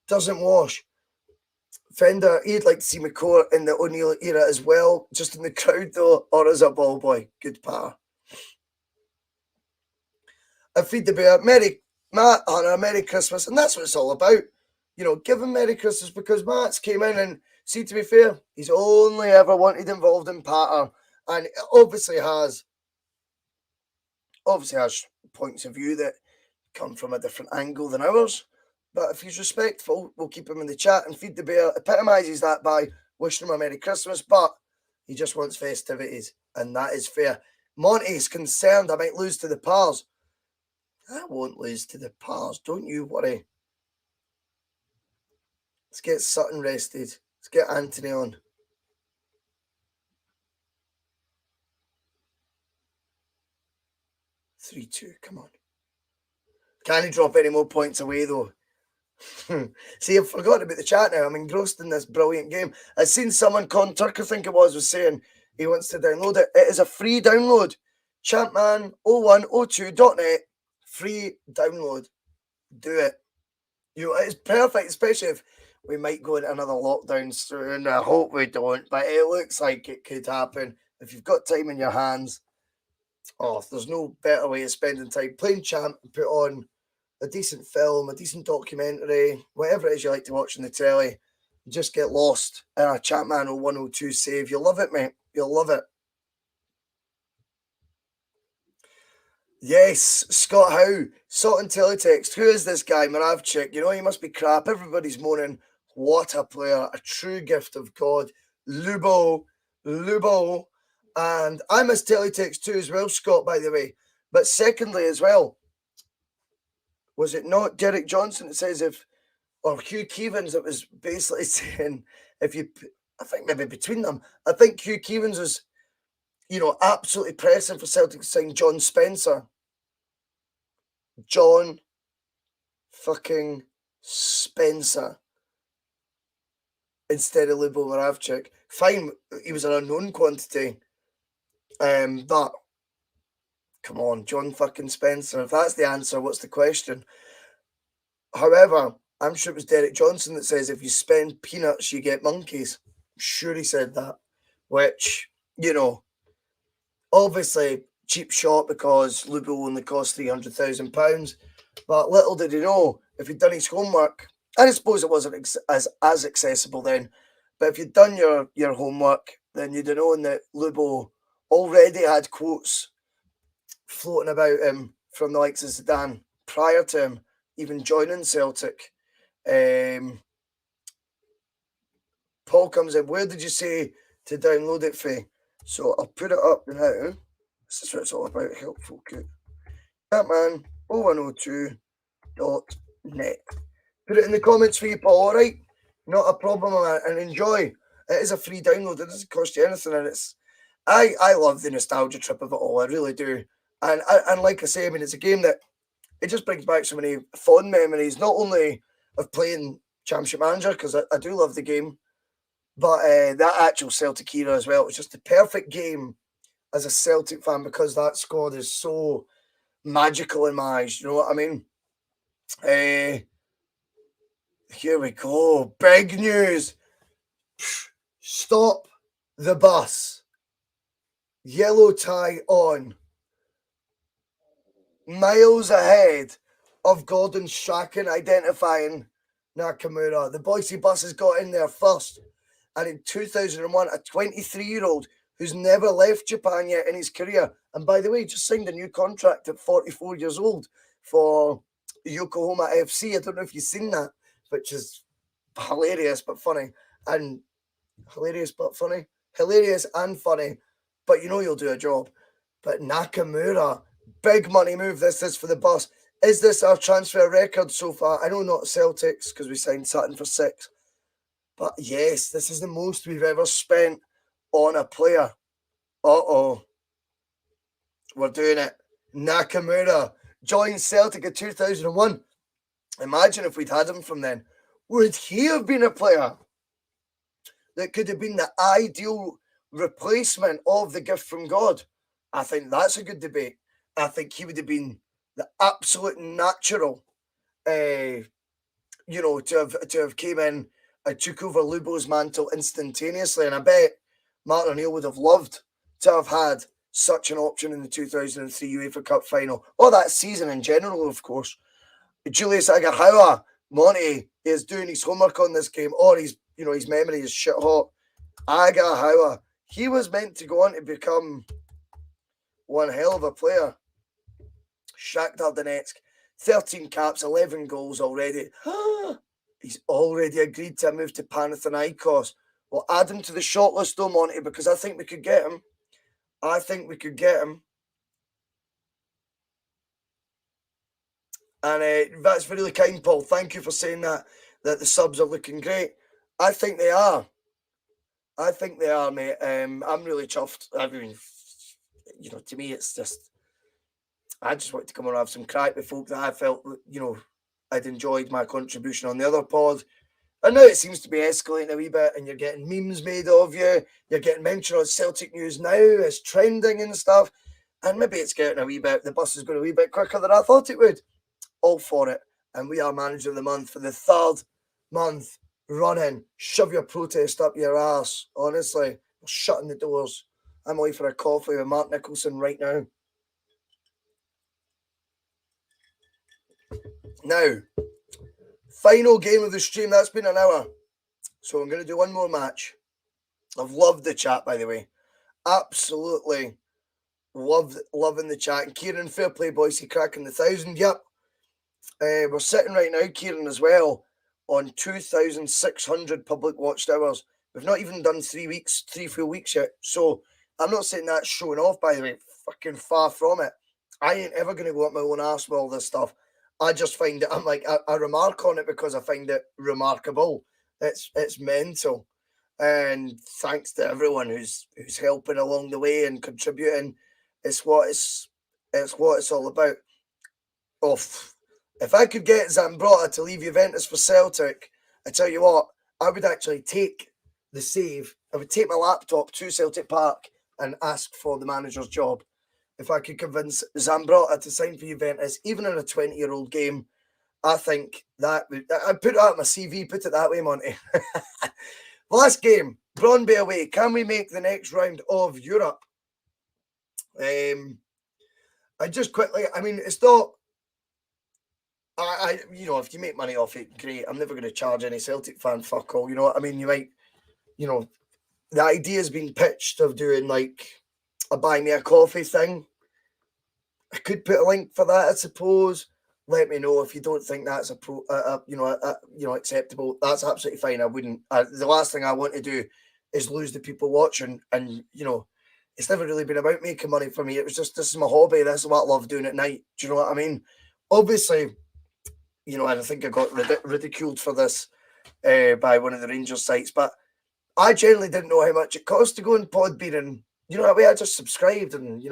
Doesn't wash. Fender, he'd like to see McCourt in the O'Neill era as well, just in the crowd though, or as a ball boy. Good par. I feed the bear. Matt, Hannah, Merry Christmas. And that's what it's all about. Give him Merry Christmas, because Matt's came in and, see, to be fair, he's only ever wanted involved in patter, and obviously has points of view that come from a different angle than ours. But if he's respectful, we'll keep him in the chat. And Feed the Bear epitomises that by wishing him a Merry Christmas, but he just wants festivities, and that is fair. Monty's concerned I might lose to the Pars. I won't lose to the Pars, don't you worry. Let's get Sutton rested. Let's get Anthony on. Three, 2, come on. Can he drop any more points away, though? See, I've forgotten about the chat now. I'm engrossed in this brilliant game. I've seen someone, Con Turk, I think it was saying he wants to download it. It is a free download. Champman0102.net. Free download. Do it. It's perfect, especially if we might go into another lockdown soon. I hope we don't, but it looks like it could happen. If you've got time in your hands, there's no better way of spending time playing Champ and put on a decent film, a decent documentary, whatever it is you like to watch on the telly. Just get lost in a Champman 0102 save. You'll love it, mate. You'll love it. Yes, Scott Howe, Salt and Teletext. Who is this guy, Moravchik? You know, he must be crap. Everybody's moaning. What a player, a true gift of God. Lubo. And I miss Teletext too as well, Scott, by the way. But secondly as well, was it not Derek Johnson that says or Hugh Keevans that was basically saying I think maybe between them, I think Hugh Keevans was, absolutely pressing for Celtic to sign John Spencer. John fucking Spencer instead of Lubo Moravchik. Fine, he was an unknown quantity. But come on, John fucking Spencer. If that's the answer, what's the question? However, I'm sure it was Derek Johnson that says if you spend peanuts, you get monkeys. I'm sure he said that. Which, obviously cheap shot because Lubo only cost £300,000. But little did he know, if he'd done his homework, and I suppose it wasn't as accessible then, but if you'd done your homework, then you'd have known that Lubo already had quotes floating about him from the likes of Zidane prior to him even joining Celtic. Paul comes in, where did you say to download it for? So I'll put it up now. This is what it's all about, helpful cook. Champman0102.net. Put it in the comments for you, Paul, alright? Not a problem, and enjoy. It is a free download, it doesn't cost you anything, and I love the nostalgia trip of it all, I really do. And like I say, I mean, it's a game that it just brings back so many fond memories, not only of playing Championship Manager, because I do love the game, but that actual Celtic era as well. It was just the perfect game as a Celtic fan because that squad is so magical in my eyes. You know what I mean? Here we go. Big news. Stop the bus. Yellow tie on. Miles ahead of Gordon Strachan identifying Nakamura. The Bhoycie bus has got in there first. And in 2001, a 23-year-old who's never left Japan yet in his career, and by the way, just signed a new contract at 44 years old for Yokohama FC. I don't know if you've seen that, which is hilarious but funny. And hilarious but funny. Hilarious and funny. But you'll do a job. But Nakamura, big money move this is for the bus. Is this our transfer record so far? I know not Celtics because we signed Sutton for 6. But yes, this is the most we've ever spent on a player. We're doing it. Nakamura joined Celtic in 2001. Imagine if we'd had him from then. Would he have been a player that could have been the ideal replacement of the gift from God? I think that's a good debate. I think he would have been the absolute natural, to have came in and took over Lubo's mantle instantaneously. And I bet Martin O'Neill would have loved to have had such an option in the 2003 UEFA Cup final, or that season in general, of course. Julius Agahawa, Monty is doing his homework on this game, or his memory is shit hot. Agahawa, he was meant to go on to become one hell of a player. Shakhtar Donetsk, 13 caps, 11 goals already. He's already agreed to a move to Panathinaikos. We'll add him to the shortlist though, Monty, because I think we could get him. And that's really kind, Paul. Thank you for saying that the subs are looking great. I think they are. Mate. I'm really chuffed. I mean, to me, it's just, I just want to come and have some crack with folk that I felt, I'd enjoyed my contribution on the other pod. And now it seems to be escalating a wee bit, and you're getting memes made of you. You're getting mentioned on Celtic News now as trending and stuff. And maybe it's getting a wee bit, the bus is going a wee bit quicker than I thought it would. All for it. And we are Manager of the Month for the 3rd month running. Shove your protest up your ass. Honestly, we're shutting the doors. I'm away for a coffee with Mark Nicholson right now. Now, final game of the stream. That's been an hour. So I'm going to do one more match. I've loved the chat, by the way. Absolutely loving the chat. And Kieran, fair play, Bhoycie, cracking the 1,000. Yep. We're sitting right now, Kieran, as well, on 2,600 public watched hours. We've not even done 3 full weeks yet. So I'm not saying that's showing off, by the way. Fucking far from it. I ain't ever going to go up my own arse with all this stuff. I just find it, I'm like, I remark on it because I find it remarkable. It's mental. And thanks to everyone who's helping along the way and contributing. It's what it's all about. If I could get Zambrotta to leave Juventus for Celtic, I tell you what, I would actually take the save. I would take my laptop to Celtic Park and ask for the manager's job. If I could convince Zambrotta to sign for Juventus, even in a 20-year-old game, I think that would... I'd put it out on my CV, put it that way, Monty. Last game, Brøndby away. Can we make the next round of Europe? I just quickly... I mean, it's not... if you make money off it, great. I'm never going to charge any Celtic fan fuck all. You know what I mean? You might... the idea's been pitched of doing, like, a buy me a coffee thing. I could put a link for that, I suppose. Let me know if you don't think that's acceptable. That's absolutely fine. I wouldn't. The last thing I want to do is lose the people watching. And it's never really been about making money for me. It was just, this is my hobby. This is what I love doing at night. Do you know what I mean? Obviously, and I think I got ridiculed for this by one of the Rangers sites, but I generally didn't know how much it cost to go on Podbean, and that way I just subscribed and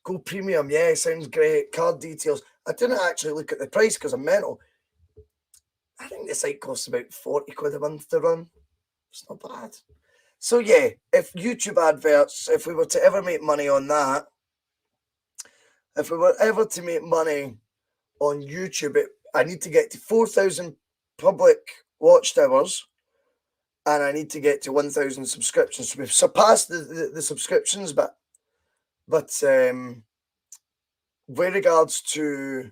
go premium. Yeah, sounds great. Card details. I didn't actually look at the price because I'm mental. I think the site costs about 40 quid a month to run. It's not bad. So yeah, if YouTube adverts, if we were to ever make money on that, if we were ever to make money on YouTube, I need to get to 4,000 public watched hours, and I need to get to 1,000 subscriptions. So we've surpassed the subscriptions, but with regards to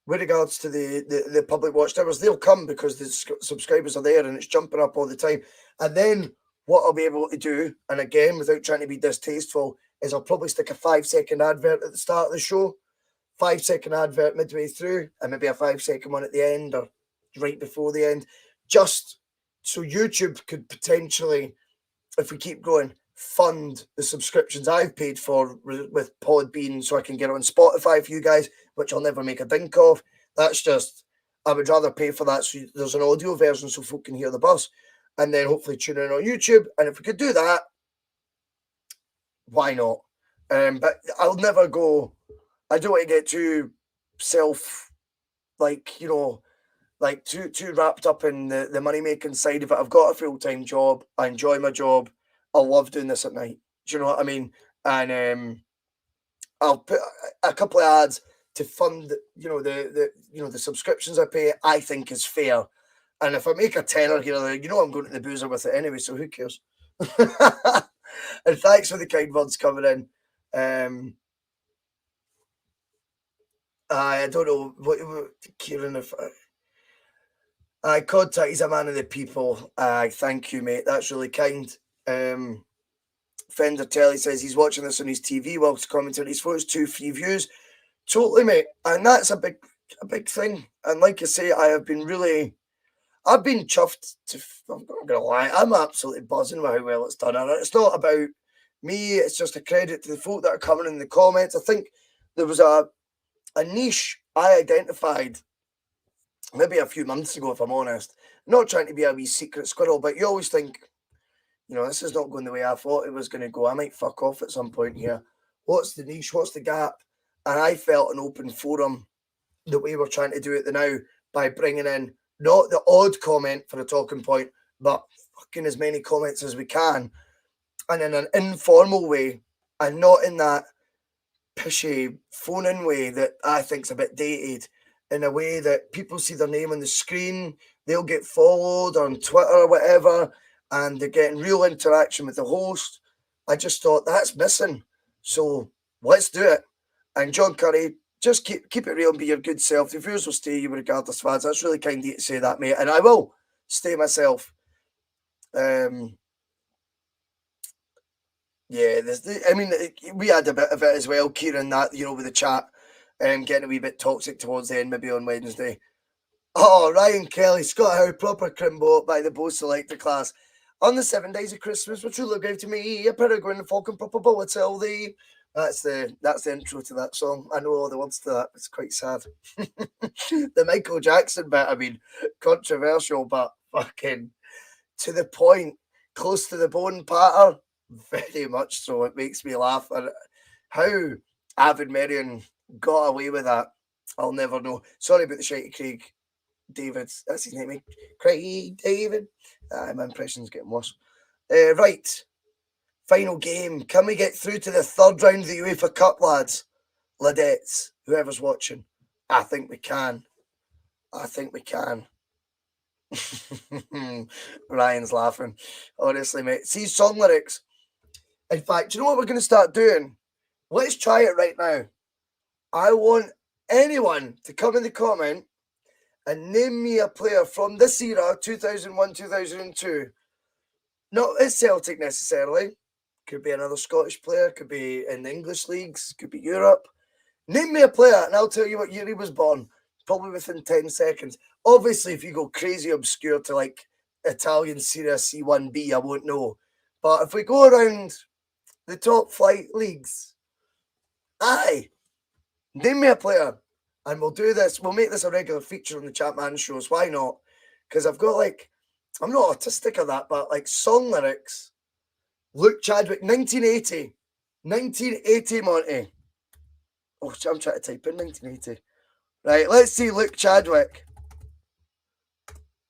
the public watched hours, they'll come because the subscribers are there and it's jumping up all the time. And then what I'll be able to do, and again, without trying to be distasteful, is I'll probably stick a 5-second advert at the start of the show, 5-second advert midway through, and maybe a 5-second one at the end or right before the end, just so YouTube could potentially, if we keep going, fund the subscriptions I've paid for with Podbean, so I can get it on Spotify for you guys, which I'll never make a dink of. That's just, I would rather pay for that so there's an audio version so folk can hear the bus, and then hopefully tune in on YouTube. And if we could do that, why not? But I'll never go, I don't want to get too too wrapped up in the money-making side of it. I've got a full-time job. I enjoy my job. I love doing this at night. Do you know what I mean? And I'll put a couple of ads to fund, the subscriptions I pay. I think is fair. And if I make a tenner here or there, I'm going to the boozer with it anyway, so who cares? And thanks for the kind words coming in. I don't know what Kieran, if I contact, he's a man of the people. Thank you, mate. That's really kind. Fender Telly says he's watching this on his TV whilst commenting his photos, 2 free views. Totally, mate. And that's a big thing. And like I say, I've been chuffed I'm not gonna lie, I'm absolutely buzzing with how well it's done. And it's not about me, it's just a credit to the folk that are coming in the comments. I think there was a niche I identified maybe a few months ago, if I'm honest. Not trying to be a wee secret squirrel, but you always think, this is not going the way I thought it was going to go. I might fuck off at some point here. What's the niche? What's the gap? And I felt an open forum, the way we're trying to do it now, by bringing in not the odd comment for a talking point, but fucking as many comments as we can, and in an informal way, and not in that pishy phone-in way that I think's a bit dated, in a way that people see their name on the screen, they'll get followed on Twitter or whatever, and they're getting real interaction with the host. I just thought that's missing. So let's do it. And John Curry, just keep it real and be your good self. The viewers will stay you regardless of ads. That's really kind of you to say that, mate. And I will stay myself. Yeah, I mean, we had a bit of it as well, Kieran, that, with the chat, getting a wee bit toxic towards the end, maybe on Wednesday. Oh, Ryan Kelly, Scott Howe, proper crimbo by the Bo Selector class. On the 7 days of Christmas, which will look out to me, a peregrine and falcon proper volatility. That's the intro to that song. I know all the words to that. It's quite sad. The Michael Jackson bit, I mean, controversial, but fucking to the point, close to the bone patter. Very much so. It makes me laugh. And how Avid Marion got away with that, I'll never know. Sorry about the shitey Craig David. That's his name, eh? Craig David. My impression's getting worse. Right. Final game. Can we get through to the third round of the UEFA Cup, lads? Ladettes, whoever's watching. I think we can. Ryan's laughing. Honestly, mate. See song lyrics. In fact, do you know what we're going to start doing? Let's try it right now. I want anyone to come in the comment and name me a player from this era, 2001, 2002. Not at Celtic necessarily. Could be another Scottish player. Could be in the English leagues. Could be Europe. Name me a player and I'll tell you what year he was born. Probably within 10 seconds. Obviously, if you go crazy obscure to like Italian Serie C1B, I won't know. But if we go around the top flight leagues, name me a player. And we'll do this. We'll make this a regular feature on the Chapman shows. Why not? Because I've got I'm not autistic of that, but song lyrics. Luke Chadwick, 1980. 1980, Monty. Oh, I'm trying to type in 1980. Right, let's see Luke Chadwick.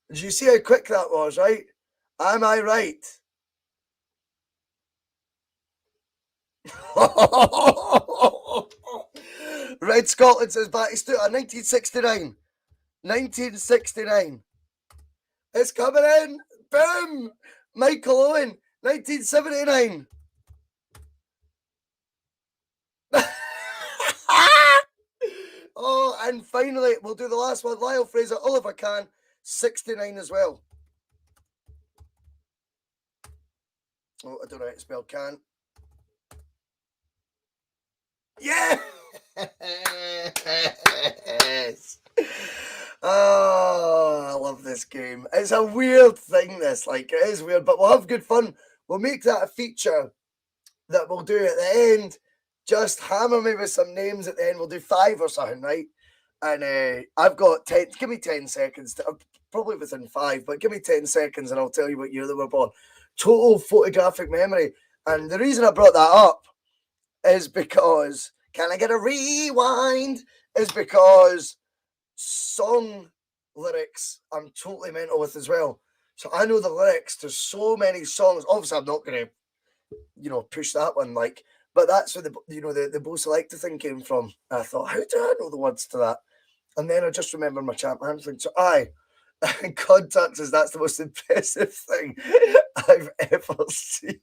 Did you see how quick that was, right? Am I right? Red Scotland says Batistuta, 1969. 1969. It's coming in. Boom! Michael Owen, 1979. Oh, and finally, we'll do the last one. Lyle Fraser, Oliver Kahn, 69 as well. Oh, I don't know how to spell Kahn. Yeah! Yes! Oh, I love this game. It's a weird thing, this. It is weird, but we'll have good fun. We'll make that a feature that we'll do at the end. Just hammer me with some names at the end. We'll do 5 or something, right? And I've got 10. Give me 10 seconds. Probably within 5, but give me 10 seconds and I'll tell you what year they were born. Total photographic memory. And the reason I brought that up is because, can I get a rewind? Is because song lyrics I'm totally mental with as well. So I know the lyrics to so many songs. Obviously, I'm not going to, push that one, but that's where the Bo Selector thing came from. And I thought, how do I know the words to that? And then I just remember my Chapman thing. So Contact says that's the most impressive thing I've ever seen.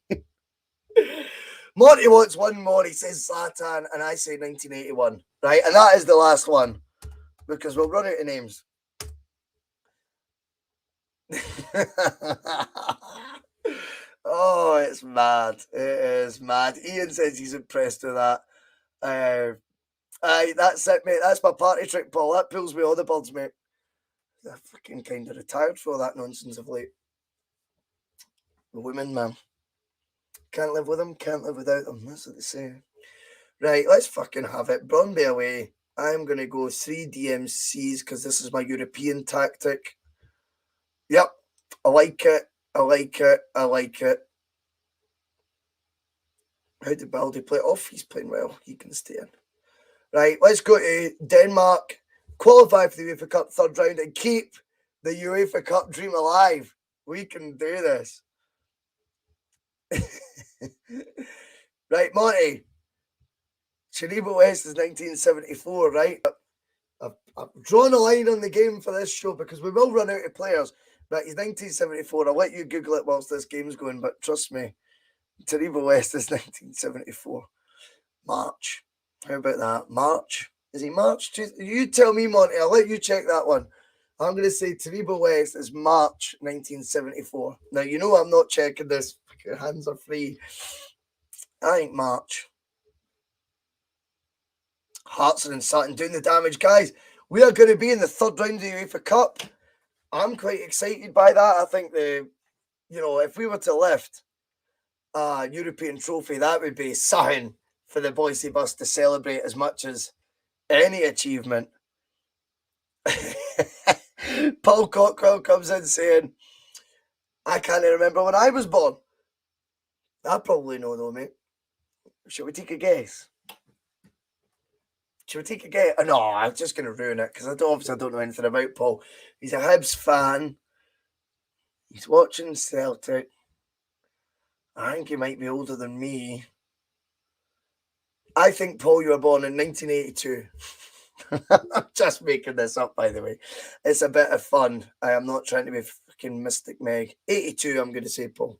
Monty wants one more. He says Zlatan, and I say 1981. Right, and that is the last one because we'll run out of names. Oh, it's mad. It is mad. Ian says he's impressed with that. That's it, mate. That's my party trick, Paul. That pulls me all the birds, mate. I'm fucking kind of retired for all that nonsense of late. The women, man. Can't live with them, can't live without them. That's what they say. Right, let's fucking have it. Brøndby away. I'm going to go 3 DMCs because this is my European tactic. Yep, I like it. I like it. I like it. How did Baldy play? Off, he's playing well. He can stay in. Right, let's go to Denmark. qualify for the UEFA Cup third round and keep the UEFA Cup dream alive. We can do this. Right, Monty. Taribo West is 1974, right? I've drawn a line on the game for this show because we will run out of players. Right, he's 1974. I'll let you Google it whilst this game's going, but trust me, Taribo West is 1974. March. How about that? March? Is he March? You tell me, Monty. I'll let you check that one. I'm going to say Taribo West is March 1974. Now, you know I'm not checking this. Your hands are free. I think March. Hartson and Sutton doing the damage. Guys, we are going to be in the third round of the UEFA Cup. I'm quite excited by that. I think if we were to lift a European trophy, that would be something for the Bhoycie bus to celebrate as much as any achievement. Paul Cockrell comes in saying, I can't remember when I was born. I probably know though, mate. Shall we take a guess? Should we take a guess? No, I'm just going to ruin it because I don't know anything about Paul. He's a Hibs fan. He's watching Celtic. I think he might be older than me. I think, Paul, you were born in 1982. I'm just making this up, by the way. It's a bit of fun. I am not trying to be fucking Mystic Meg. 82, I'm going to say, Paul.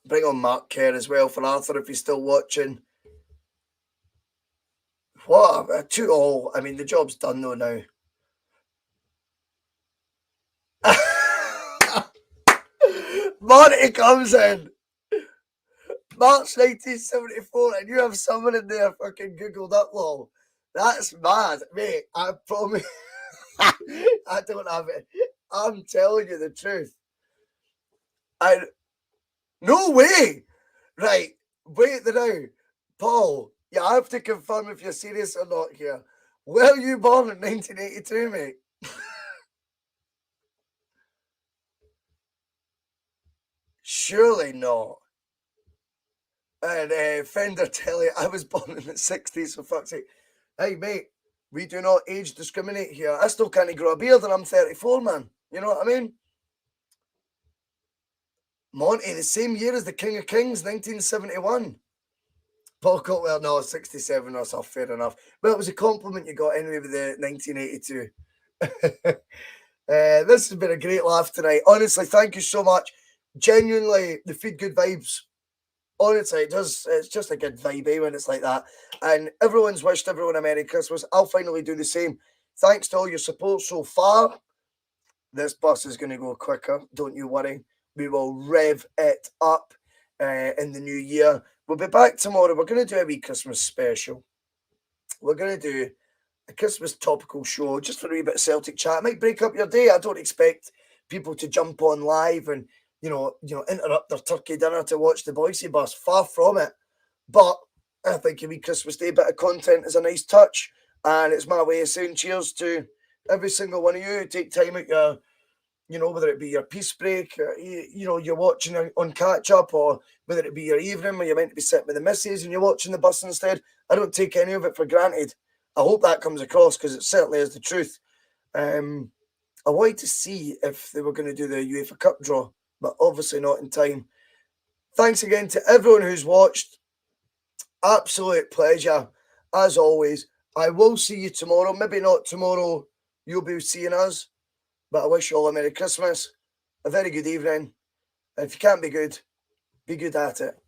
Bring on Mark Kerr as well for Arthur if he's still watching. What? 2-2. I mean, the job's done though now. Monty comes in. March 1974, and you have someone in there fucking Googled up, lol. That's mad. Mate, I promise. I don't have it. I'm telling you the truth. No way. Right. Wait now. Paul, you have to confirm if you're serious or not here. Were you born in 1982, mate? Surely not. And Fender Telly, I was born in the 60s, for fuck's sake. Hey, mate, we do not age discriminate here. I still can't grow a beard and I'm 34, man. You know what I mean? Monty, the same year as the King of Kings, 1971. Paul Cotwell, no, 67 or so, fair enough. Well, it was a compliment you got anyway with the 1982. This has been a great laugh tonight. Honestly, thank you so much. Genuinely, the feed good vibes. Honestly, it does. It's just a good vibe when it's like that. And everyone's wished everyone a Merry Christmas. I'll finally do the same. Thanks to all your support so far. This bus is going to go quicker. Don't you worry. We will rev it up in the new year. We'll be back tomorrow. We're going to do a wee Christmas special. We're going to do a Christmas topical show just for a wee bit of Celtic chat. It might break up your day. I don't expect people to jump on live and interrupt their turkey dinner to watch the Bhoycie bus. Far from it. But I think a wee Christmas Day bit of content is a nice touch. And it's my way of saying cheers to every single one of you who take time at your, whether it be your peace break, or, you're watching on catch up, or whether it be your evening where you're meant to be sitting with the missus and you're watching the bus instead. I don't take any of it for granted. I hope that comes across because it certainly is the truth. I wanted to see if they were going to do the UEFA Cup draw, but obviously not in time. Thanks again to everyone who's watched. Absolute pleasure, as always. I will see you tomorrow. Maybe not tomorrow. You'll be seeing us. But I wish you all a Merry Christmas. A very good evening. If you can't be good at it.